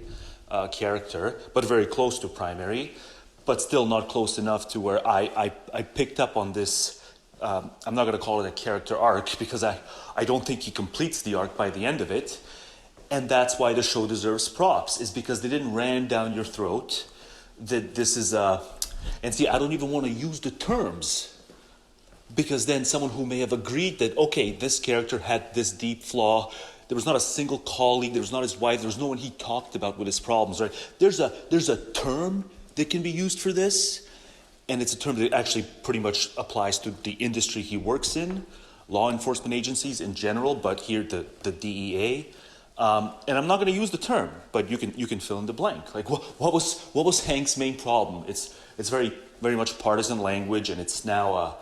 character, but very close to primary, but still not close enough to where I picked up on this. I'm not going to call it a character arc, because I don't think he completes the arc by the end of it. And that's why the show deserves props, is because they didn't ram down your throat that this is a... And see, I don't even want to use the terms, because then someone who may have agreed that, okay, this character had this deep flaw, there was not a single colleague, there was not his wife, there was no one he talked about with his problems, right? There's a term that can be used for this, and it's a term that actually pretty much applies to the industry he works in, law enforcement agencies in general, but here the DEA. And I'm not going to use the term, but you can fill in the blank. Like, what was Hank's main problem? It's very, very much partisan language, and it's now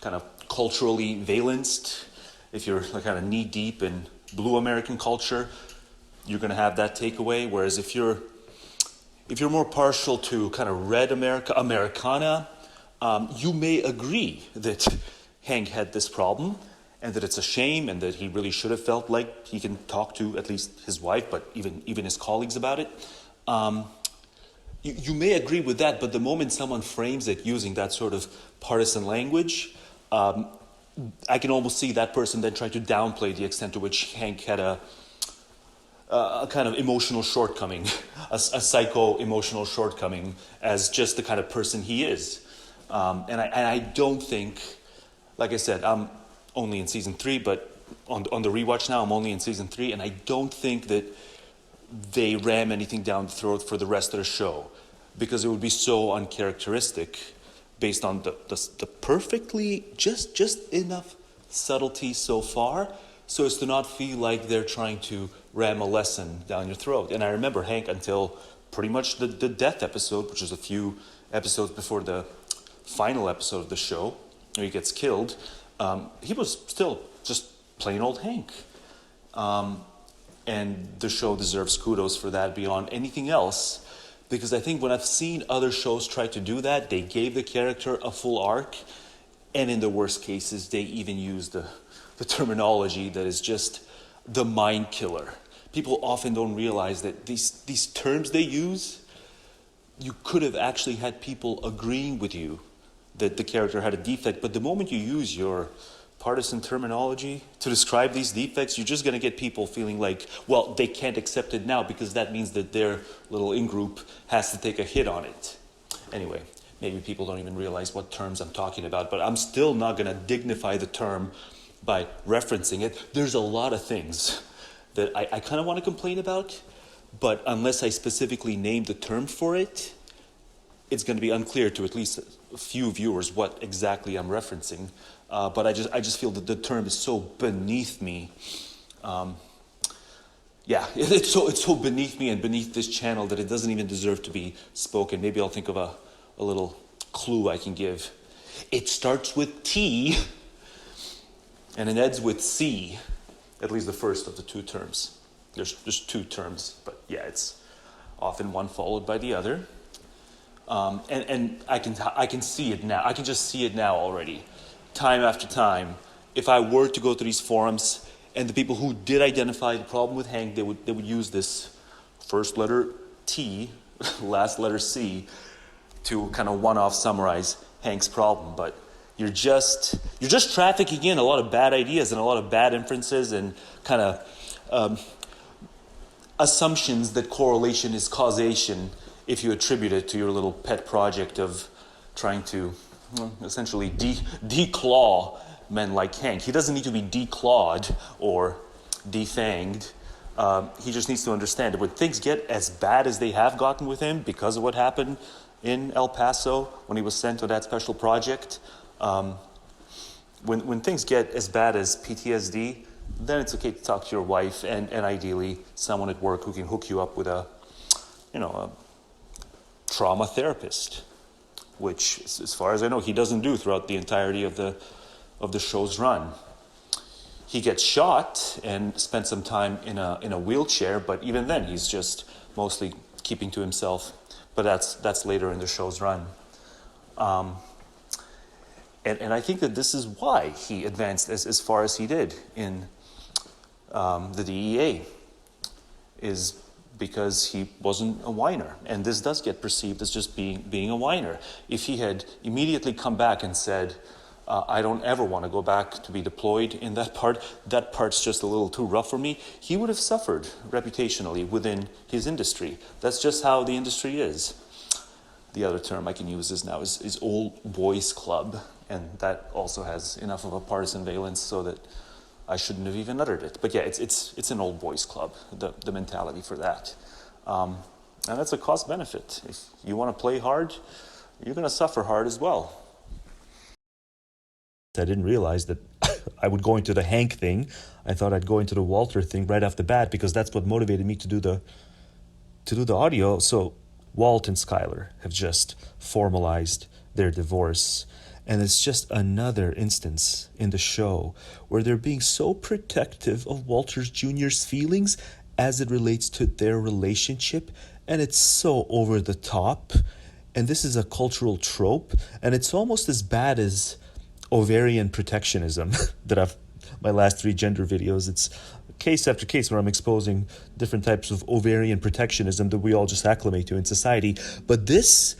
kind of culturally valenced. If you're like kind of knee deep in blue American culture, you're going to have that takeaway. Whereas if you're more partial to kind of red Americana, you may agree that Hank had this problem, and that it's a shame, and that he really should have felt like he can talk to at least his wife, but even his colleagues about it. You may agree with that, but the moment someone frames it using that sort of partisan language, I can almost see that person then try to downplay the extent to which Hank had a kind of emotional shortcoming, a psycho-emotional shortcoming, as just the kind of person he is. And I don't think, like I said, I'm only in season 3, but on the rewatch now, I'm only in season 3, and I don't think that they ram anything down the throat for the rest of the show, because it would be so uncharacteristic based on the perfectly, just enough subtlety so far, so as to not feel like they're trying to ram a lesson down your throat. And I remember Hank until pretty much the death episode, which was a few episodes before the final episode of the show, where he gets killed. He was still just plain old Hank. And the show deserves kudos for that beyond anything else, because I think when I've seen other shows try to do that, they gave the character a full arc, and in the worst cases, they even use the terminology that is just the mind killer. People often don't realize that these terms they use, you could have actually had people agreeing with you that the character had a defect, but the moment you use your partisan terminology to describe these defects, you're just going to get people feeling like, well, they can't accept it now because that means that their little in-group has to take a hit on it. Anyway, maybe people don't even realize what terms I'm talking about, but I'm still not going to dignify the term by referencing it. There's a lot of things that I kind of want to complain about, but unless I specifically name the term for it, it's going to be unclear to at least a few viewers what exactly I'm referencing. But I just feel that the term is so beneath me. Yeah, it's so beneath me and beneath this channel that it doesn't even deserve to be spoken. Maybe I'll think of a little clue I can give. It starts with T and it ends with C, at least the first of the two terms. There's two terms, but yeah, it's often one followed by the other. And I can see it now. I can just see it now already. Time after time, if I were to go to these forums and the people who did identify the problem with Hank, they would use this first letter T, last letter C to kind of one-off summarize Hank's problem. But you're just trafficking in a lot of bad ideas and a lot of bad inferences and kind of assumptions that correlation is causation if you attribute it to your little pet project of trying to essentially declaw men like Hank. He doesn't need to be declawed or defanged. He just needs to understand that when things get as bad as they have gotten with him because of what happened in El Paso when he was sent to that special project, when things get as bad as PTSD, then it's okay to talk to your wife and ideally someone at work who can hook you up with a trauma therapist, which, as far as I know, he doesn't do throughout the entirety of the show's run. He gets shot and spent some time in a wheelchair, but even then, he's just mostly keeping to himself. But that's later in the show's run. And I think that this is why he advanced as far as he did in the DEA, is because he wasn't a whiner. And this does get perceived as just being a whiner. If he had immediately come back and said, I don't ever want to go back to be deployed in that part's just a little too rough for me, he would have suffered reputationally within his industry. That's just how the industry is. The other term I can use is old boys club, and that also has enough of a partisan valence so that I shouldn't have even uttered it. But yeah, it's an old boys club, the mentality for that. And that's a cost benefit. If you want to play hard, you're going to suffer hard as well. I didn't realize that I would go into the Hank thing. I thought I'd go into the Walter thing right off the bat because that's what motivated me to do the audio. So Walt and Skylar have just formalized their divorce. And it's just another instance in the show where they're being so protective of Walter Jr.'s feelings as it relates to their relationship. And it's so over the top. And this is a cultural trope. And it's almost as bad as ovarian protectionism that my last 3 gender videos. It's case after case where I'm exposing different types of ovarian protectionism that we all just acclimate to in society. But this,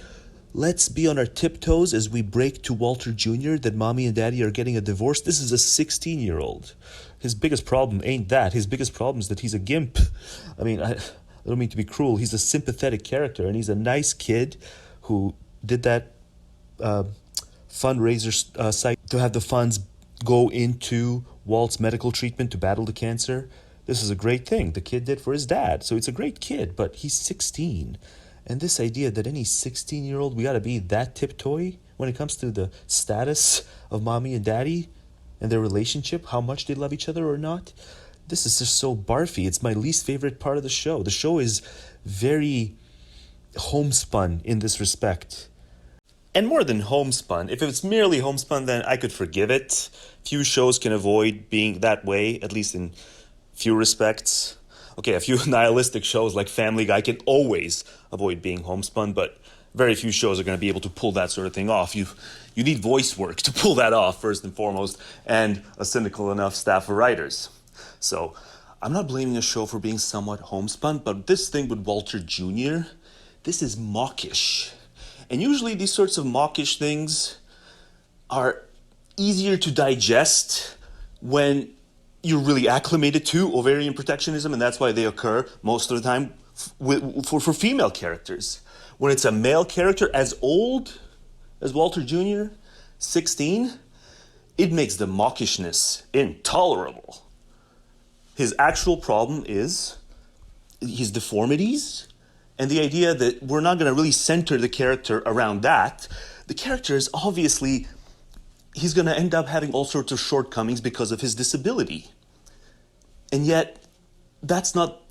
let's be on our tiptoes as we break to Walter Jr. that mommy and daddy are getting a divorce. This is a 16-year-old. His biggest problem ain't that. His biggest problem is that he's a gimp. I mean, I don't mean to be cruel. He's a sympathetic character, and he's a nice kid who did that fundraiser site to have the funds go into Walt's medical treatment to battle the cancer. This is a great thing the kid did for his dad. So it's a great kid, but he's 16. And this idea that any 16-year-old, we got to be that tiptoy when it comes to the status of mommy and daddy and their relationship, how much they love each other or not, this is just so barfy. It's my least favorite part of the show. The show is very homespun in this respect. And more than homespun, if it's merely homespun, then I could forgive it. Few shows can avoid being that way, at least in few respects. Okay, a few nihilistic shows like Family Guy can always avoid being homespun, but very few shows are going to be able to pull that sort of thing off. You need voice work to pull that off, first and foremost, and a cynical enough staff of writers. So I'm not blaming a show for being somewhat homespun, but this thing with Walter Jr., this is mawkish. And usually these sorts of mawkish things, are easier to digest when you're really acclimated to ovarian protectionism, and that's why they occur most of the time for female characters. When it's a male character as old as Walter Jr., 16, it makes the mawkishness intolerable. His actual problem is his deformities, and the idea that we're not going to really center the character around that. The character is obviously, he's going to end up having all sorts of shortcomings because of his disability. And yet, that's not...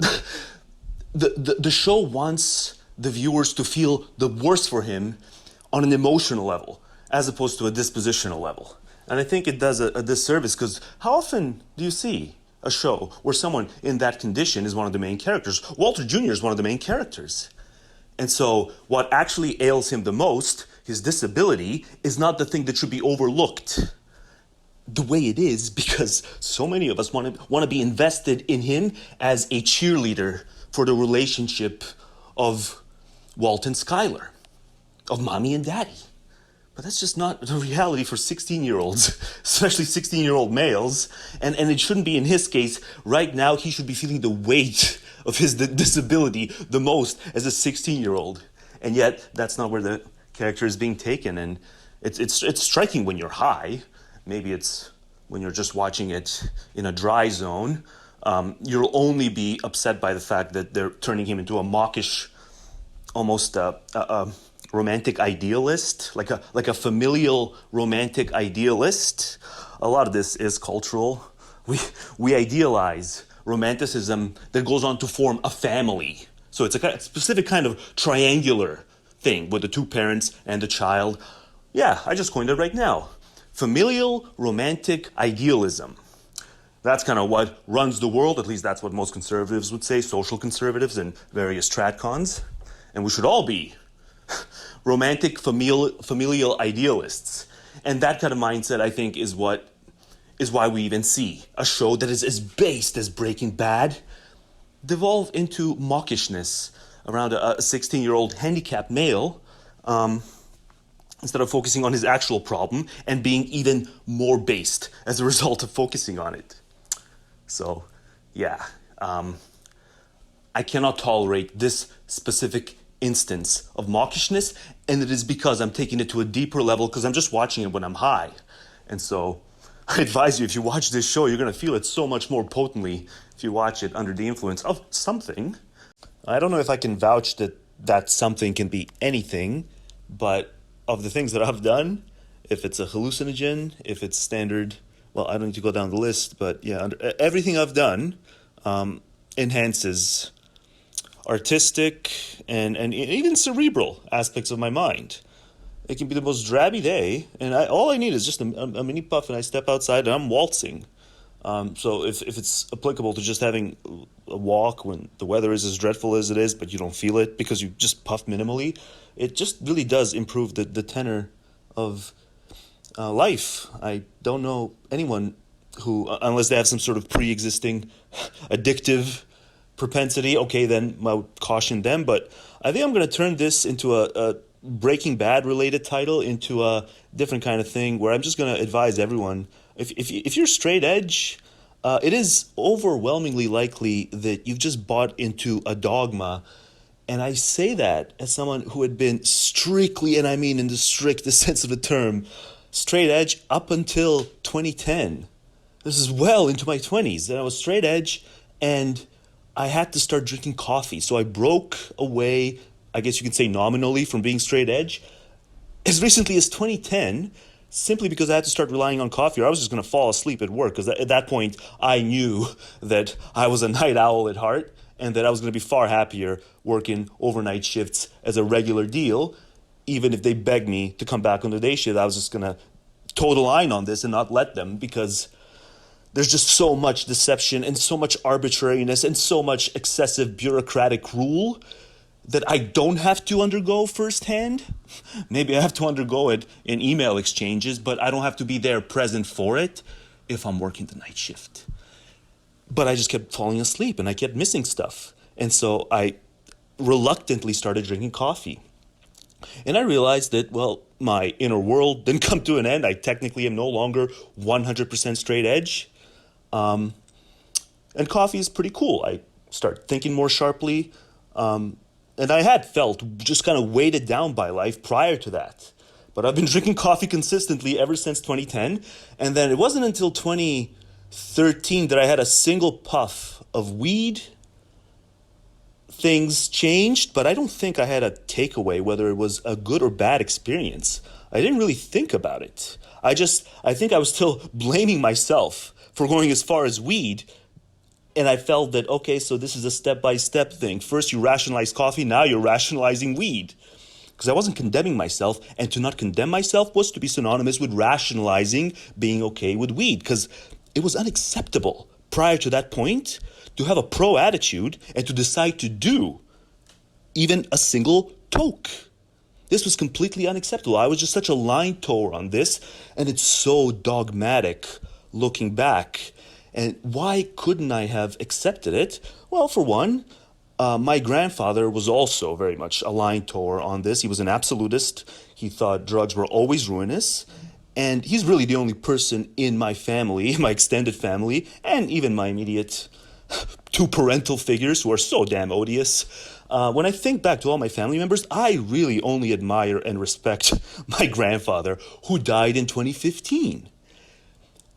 the show wants the viewers to feel the worst for him on an emotional level, as opposed to a dispositional level. And I think it does a disservice, because how often do you see a show where someone in that condition is one of the main characters? Walter Jr. is one of the main characters. And so what actually ails him the most, his disability, is not the thing that should be overlooked the way it is, because so many of us want to be invested in him as a cheerleader for the relationship of Walt and Skylar, of mommy and daddy. But that's just not the reality for 16-year-olds, especially 16-year-old males. And it shouldn't be in his case. Right now, he should be feeling the weight of his disability the most as a 16-year-old. And yet, that's not where the character is being taken. And it's striking when you're high. Maybe it's when you're just watching it in a dry zone. You'll only be upset by the fact that they're turning him into a mawkish, almost romantic idealist, like a familial romantic idealist. A lot of this is cultural. We idealize romanticism that goes on to form a family. So it's a specific kind of triangular thing with the two parents and the child. Yeah, I just coined it right now. Familial romantic idealism. That's kind of what runs the world. At least that's what most conservatives would say, social conservatives and various tradcons. And we should all be romantic familial idealists. And that kind of mindset, I think, is why we even see a show that is as based as Breaking Bad devolve into mawkishness around a 16-year-old handicapped male, instead of focusing on his actual problem and being even more based as a result of focusing on it. So, yeah, I cannot tolerate this specific instance of mawkishness, and it is because I'm taking it to a deeper level, because I'm just watching it when I'm high. And so I advise you, if you watch this show, you're going to feel it so much more potently if you watch it under the influence of something. I don't know if I can vouch that that something can be anything, but of the things that I've done, if it's a hallucinogen, if it's standard, well, I don't need to go down the list, but yeah, everything I've done enhances artistic and even cerebral aspects of my mind. It can be the most drabby day, and all I need is just a mini puff, and I step outside and I'm waltzing. So if it's applicable to just having a walk when the weather is as dreadful as it is, but you don't feel it because you just puff minimally, it just really does improve the tenor of life. I don't know anyone who, unless they have some sort of pre-existing addictive propensity, okay, then I would caution them. But I think I'm going to turn this into a Breaking Bad related title, into a different kind of thing where I'm just going to advise everyone, if you're straight edge, it is overwhelmingly likely that you've just bought into a dogma. And I say that as someone who had been strictly, and I mean in the strictest sense of the term, straight edge up until 2010. This is well into my 20s. And I was straight edge, and I had to start drinking coffee. So I broke away, I guess you could say nominally, from being straight edge as recently as 2010, simply because I had to start relying on coffee, or I was just going to fall asleep at work. Because at that point, I knew that I was a night owl at heart, and that I was going to be far happier working overnight shifts as a regular deal. Even if they begged me to come back on the day shift, I was just going to toe the line on this and not let them, because there's just so much deception and so much arbitrariness and so much excessive bureaucratic rule that I don't have to undergo firsthand. Maybe I have to undergo it in email exchanges, but I don't have to be there present for it if I'm working the night shift. But I just kept falling asleep and I kept missing stuff. And so I reluctantly started drinking coffee. And I realized that, well, my inner world didn't come to an end. I technically am no longer 100% straight edge. And coffee is pretty cool. I start thinking more sharply. And I had felt just kind of weighted down by life prior to that. But I've been drinking coffee consistently ever since 2010. And then it wasn't until 2013 that I had a single puff of weed. Things changed, but I don't think I had a takeaway, whether it was a good or bad experience. I didn't really think about it. I think I was still blaming myself for going as far as weed. And I felt that, okay, so this is a step-by-step thing. First you rationalize coffee, now you're rationalizing weed. Because I wasn't condemning myself, and to not condemn myself was to be synonymous with rationalizing being okay with weed. Because it was unacceptable prior to that point to have a pro attitude and to decide to do even a single toke. This was completely unacceptable. I was just such a line tower on this, and it's so dogmatic looking back. And why couldn't I have accepted it? Well, for one, my grandfather was also very much a line tower on this. He was an absolutist. He thought drugs were always ruinous. And he's really the only person in my family, my extended family, and even my immediate two parental figures who are so damn odious. When I think back to all my family members, I really only admire and respect my grandfather, who died in 2015.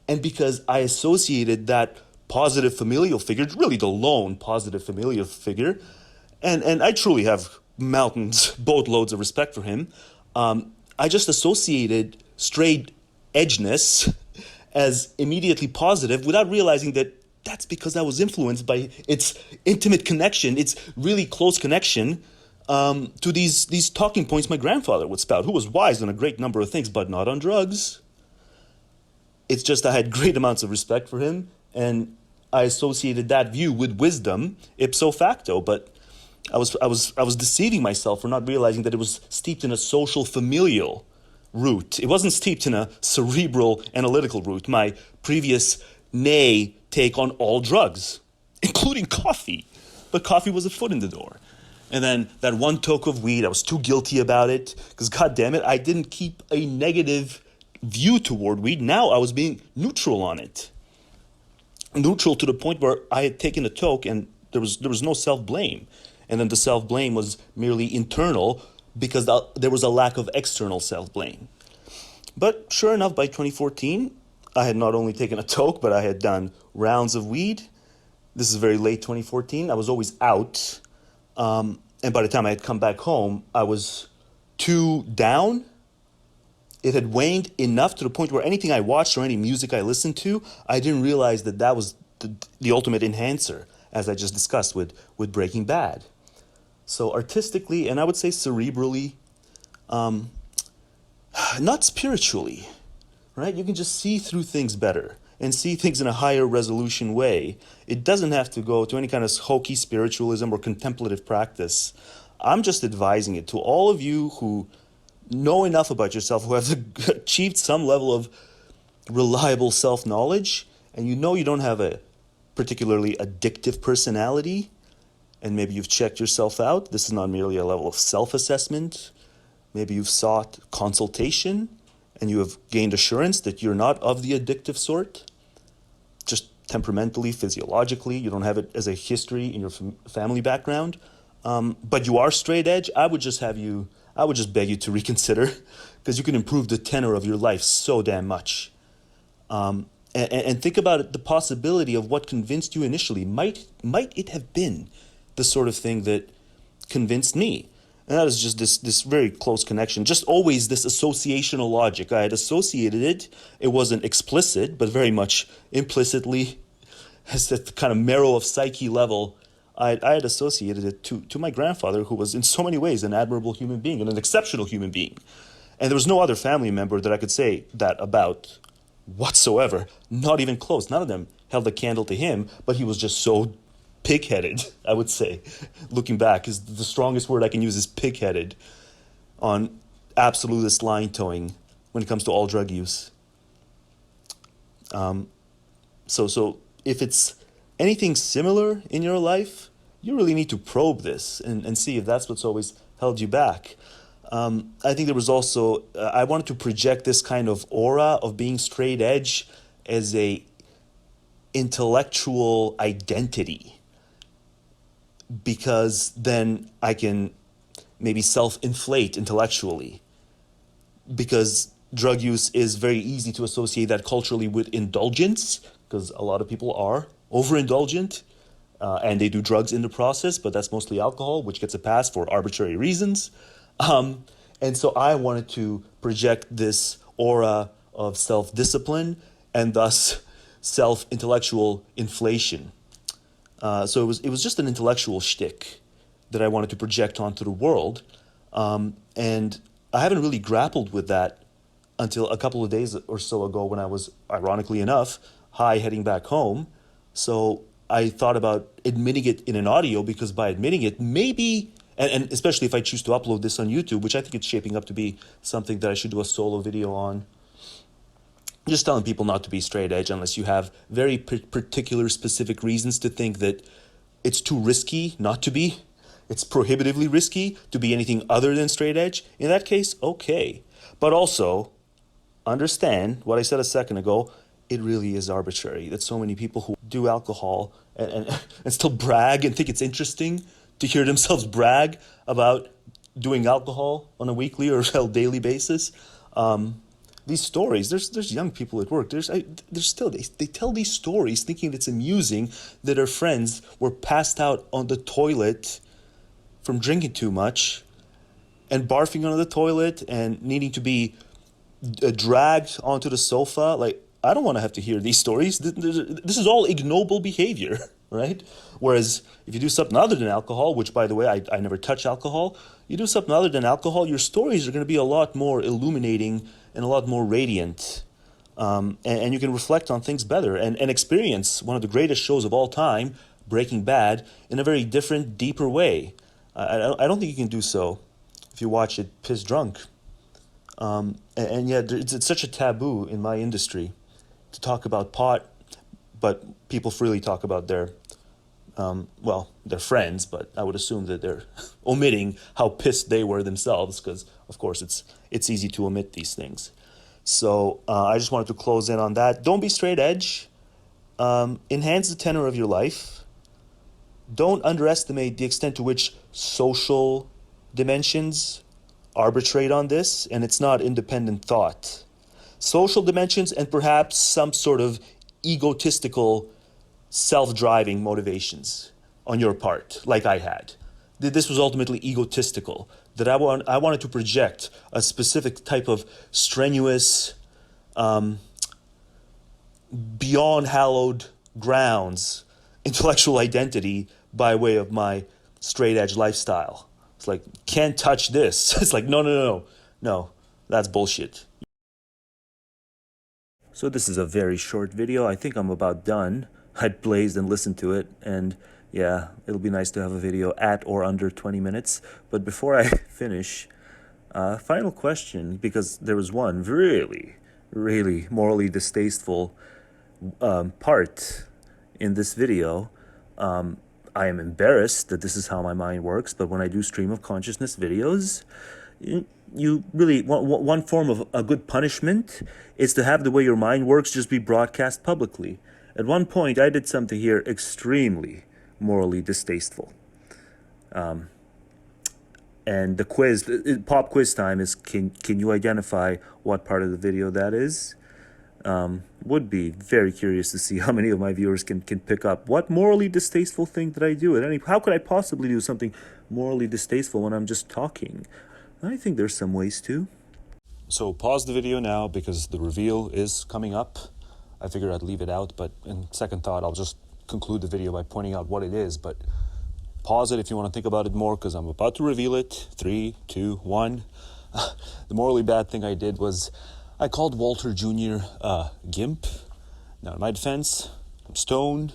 And because I associated that positive familial figure, really the lone positive familial figure, and I truly have boatloads of respect for him, I just associated straight edgeness as immediately positive without realizing that that's because I was influenced by its intimate connection, its really close connection to these talking points my grandfather would spout, who was wise on a great number of things, but not on drugs. It's just I had great amounts of respect for him, and I associated that view with wisdom ipso facto. But I was deceiving myself for not realizing that it was steeped in a social familial root. It wasn't steeped in a cerebral analytical root. My previous nay take on all drugs, including coffee. But coffee was a foot in the door. And then that one toke of weed, I was too guilty about it, because God damn it, I didn't keep a negative view toward weed. Now I was being neutral on it. Neutral to the point where I had taken a toke and there was no self-blame. And then the self-blame was merely internal because there was a lack of external self-blame. But sure enough, by 2014, I had not only taken a toke, but I had done rounds of weed. This is very late 2014. I was always out. And by the time I had come back home, I was too down. It had waned enough to the point where anything I watched or any music I listened to, I didn't realize that that was the ultimate enhancer, as I just discussed with Breaking Bad. So artistically, and I would say cerebrally, not spiritually, right? You can just see through things better and see things in a higher resolution way. It doesn't have to go to any kind of hokey spiritualism or contemplative practice. I'm just advising it to all of you who know enough about yourself, who have achieved some level of reliable self-knowledge, and you know you don't have a particularly addictive personality, and maybe you've checked yourself out. This is not merely a level of self-assessment. Maybe you've sought consultation, and you have gained assurance that you're not of the addictive sort, just temperamentally, physiologically. You don't have it as a history in your family background, but you are straight edge. I would just beg you to reconsider, because you can improve the tenor of your life so damn much. And think about it, the possibility of what convinced you initially. Might it have been the sort of thing that convinced me? And that is just this very close connection. Just always this associational logic. I had associated it. It wasn't explicit, but very much implicitly, as at the kind of marrow of psyche level, I had associated it to my grandfather, who was in so many ways an admirable human being and an exceptional human being. And there was no other family member that I could say that about whatsoever. Not even close. None of them held a candle to him, but he was just so pig-headed, I would say. Looking back, is the strongest word I can use is pig-headed on absolutist line towing when it comes to all drug use. So if it's anything similar in your life, you really need to probe this and see if that's what's always held you back. I think there was also, I wanted to project this kind of aura of being straight edge as a intellectual identity, because then I can maybe self-inflate intellectually, because drug use is very easy to associate that culturally with indulgence, because a lot of people are overindulgent, and they do drugs in the process, but that's mostly alcohol, which gets a pass for arbitrary reasons. And so I wanted to project this aura of self-discipline and thus self-intellectual inflation. So it was just an intellectual shtick that I wanted to project onto the world. And I haven't really grappled with that until a couple of days or so ago, when I was, ironically enough, high heading back home. So I thought about admitting it in an audio, because by admitting it, maybe, and especially if I choose to upload this on YouTube, which I think it's shaping up to be something that I should do a solo video on, just telling people not to be straight edge unless you have very particular specific reasons to think that it's too risky not to be. It's prohibitively risky to be anything other than straight edge. In that case, okay. But also, understand what I said a second ago, it really is arbitrary that so many people who do alcohol and still brag and think it's interesting to hear themselves brag about doing alcohol on a weekly or daily basis. These stories, there's young people at work, there's still, they tell these stories thinking it's amusing that their friends were passed out on the toilet from drinking too much and barfing on the toilet and needing to be dragged onto the sofa. Like, I don't want to have to hear these stories. This is all ignoble behavior, right? Whereas if you do something other than alcohol, which, by the way, I never touch alcohol, you do something other than alcohol, your stories are going to be a lot more illuminating and a lot more radiant. And you can reflect on things better and experience one of the greatest shows of all time, Breaking Bad, in a very different, deeper way. I don't think you can do so if you watch it piss drunk. And yet it's such a taboo in my industry to talk about pot, but people freely talk about their, their friends, but I would assume that they're omitting how pissed they were themselves, because, of course, it's easy to omit these things. So I just wanted to close in on that. Don't be straight edge. Enhance the tenor of your life. Don't underestimate the extent to which social dimensions arbitrate on this, and it's not independent thought. Social dimensions and perhaps some sort of egotistical, self-driving motivations on your part, like I had. This was ultimately egotistical, that I wanted to project a specific type of strenuous, beyond hallowed grounds intellectual identity by way of my straight edge lifestyle. It's like, can't touch this. It's like, no, that's bullshit. So this is a very short video. I think I'm about done. I blazed and listened to it, and yeah, it'll be nice to have a video at or under 20 minutes. But before I finish, final question, because there was one really, really morally distasteful part in this video. I am embarrassed that this is how my mind works, but when I do stream of consciousness videos, you really, one form of a good punishment is to have the way your mind works just be broadcast publicly. At one point, I did something here extremely morally distasteful. And the quiz, pop quiz time is, can you identify what part of the video that is? Would be very curious to see how many of my viewers can pick up what morally distasteful thing did I do. How could I possibly do something morally distasteful when I'm just talking? I think there's some ways to. So pause the video now because the reveal is coming up. I figured I'd leave it out, but in second thought, I'll just conclude the video by pointing out what it is. But pause it if you want to think about it more, because I'm about to reveal it. 3, 2, 1. The morally bad thing I did was I called Walter Jr. Gimp. Now, in my defense, I'm stoned,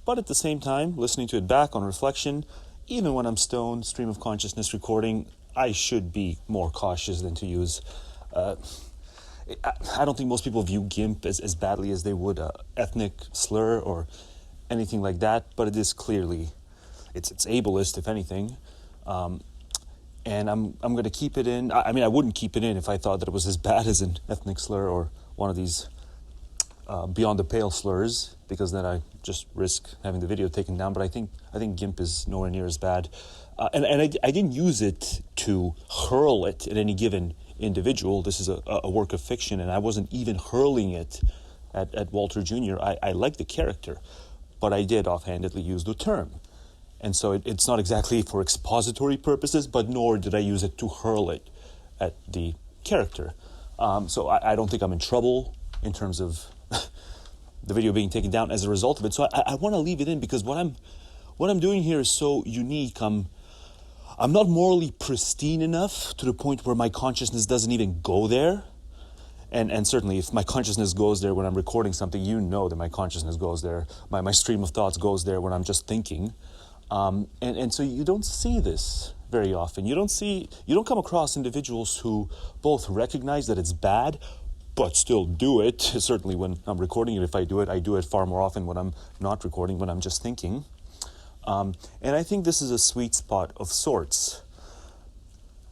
but at the same time, listening to it back on reflection, even when I'm stoned, stream of consciousness recording, I should be more cautious than to use. I don't think most people view Gimp as badly as they would a ethnic slur or anything like that, but it is clearly, it's ableist, if anything. and I'm going to keep it in. I mean, I wouldn't keep it in if I thought that it was as bad as an ethnic slur or one of these beyond the pale slurs, because then I just risk having the video taken down. But I think GIMP is nowhere near as bad, and I didn't use it to hurl it at any given individual. This is a work of fiction, and I wasn't even hurling it at Walter Jr. I like the character, but I did offhandedly use the term. And so it's not exactly for expository purposes, but nor did I use it to hurl it at the character. So I don't think I'm in trouble in terms of the video being taken down as a result of it. So I want to leave it in because what I'm doing here is so unique. I'm not morally pristine enough to the point where my consciousness doesn't even go there. And certainly if my consciousness goes there when I'm recording something, you know that my consciousness goes there. My stream of thoughts goes there when I'm just thinking. And so you don't see this very often. You don't come across individuals who both recognize that it's bad, but still do it. Certainly when I'm recording it, if I do it far more often when I'm not recording, when I'm just thinking. And I think this is a sweet spot of sorts.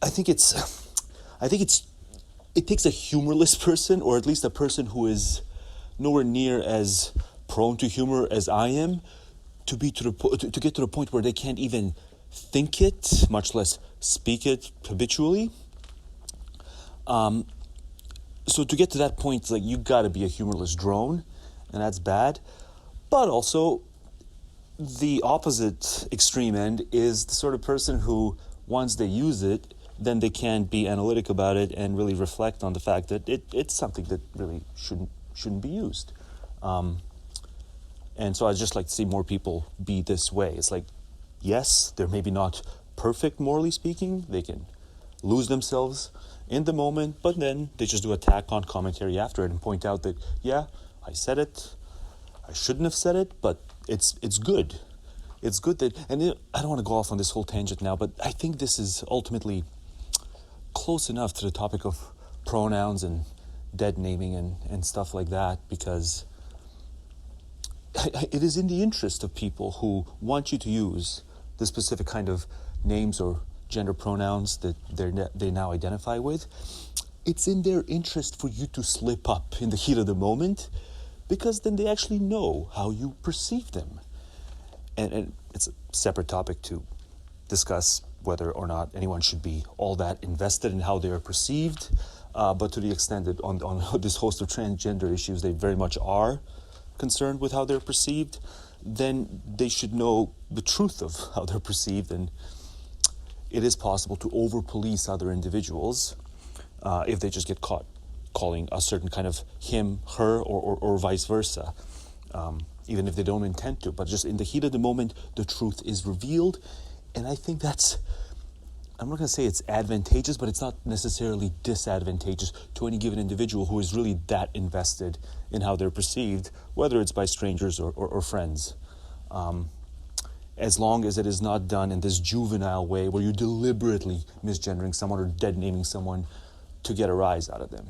I think it takes a humorless person, or at least a person who is nowhere near as prone to humor as I am, to get to the point where they can't even think it, much less speak it habitually. So to get to that point, like, you gotta be a humorless drone, and that's bad. But also, the opposite extreme end is the sort of person who, once they use it, then they can't be analytic about it and really reflect on the fact that it's something that really shouldn't be used. And so I'd just like to see more people be this way. It's like, yes, they're maybe not perfect, morally speaking. They can lose themselves in the moment, but then they just do a tack-on commentary after it and point out that, yeah, I said it, I shouldn't have said it, but it's good. It's good that, and I don't want to go off on this whole tangent now, but I think this is ultimately close enough to the topic of pronouns and dead naming and stuff like that, because it is in the interest of people who want you to use the specific kind of names or gender pronouns that they now identify with. It's in their interest for you to slip up in the heat of the moment, because then they actually know how you perceive them. And it's a separate topic to discuss whether or not anyone should be all that invested in how they are perceived, but to the extent that on this host of transgender issues they very much are concerned with how they're perceived, then they should know the truth of how they're perceived. And it is possible to over-police other individuals if they just get caught calling a certain kind of him, her, or vice versa, even if they don't intend to. But just in the heat of the moment, the truth is revealed. And I think that's, I'm not going to say it's advantageous, but it's not necessarily disadvantageous to any given individual who is really that invested in how they're perceived, whether it's by strangers or friends. As long as it is not done in this juvenile way where you're deliberately misgendering someone or dead naming someone to get a rise out of them.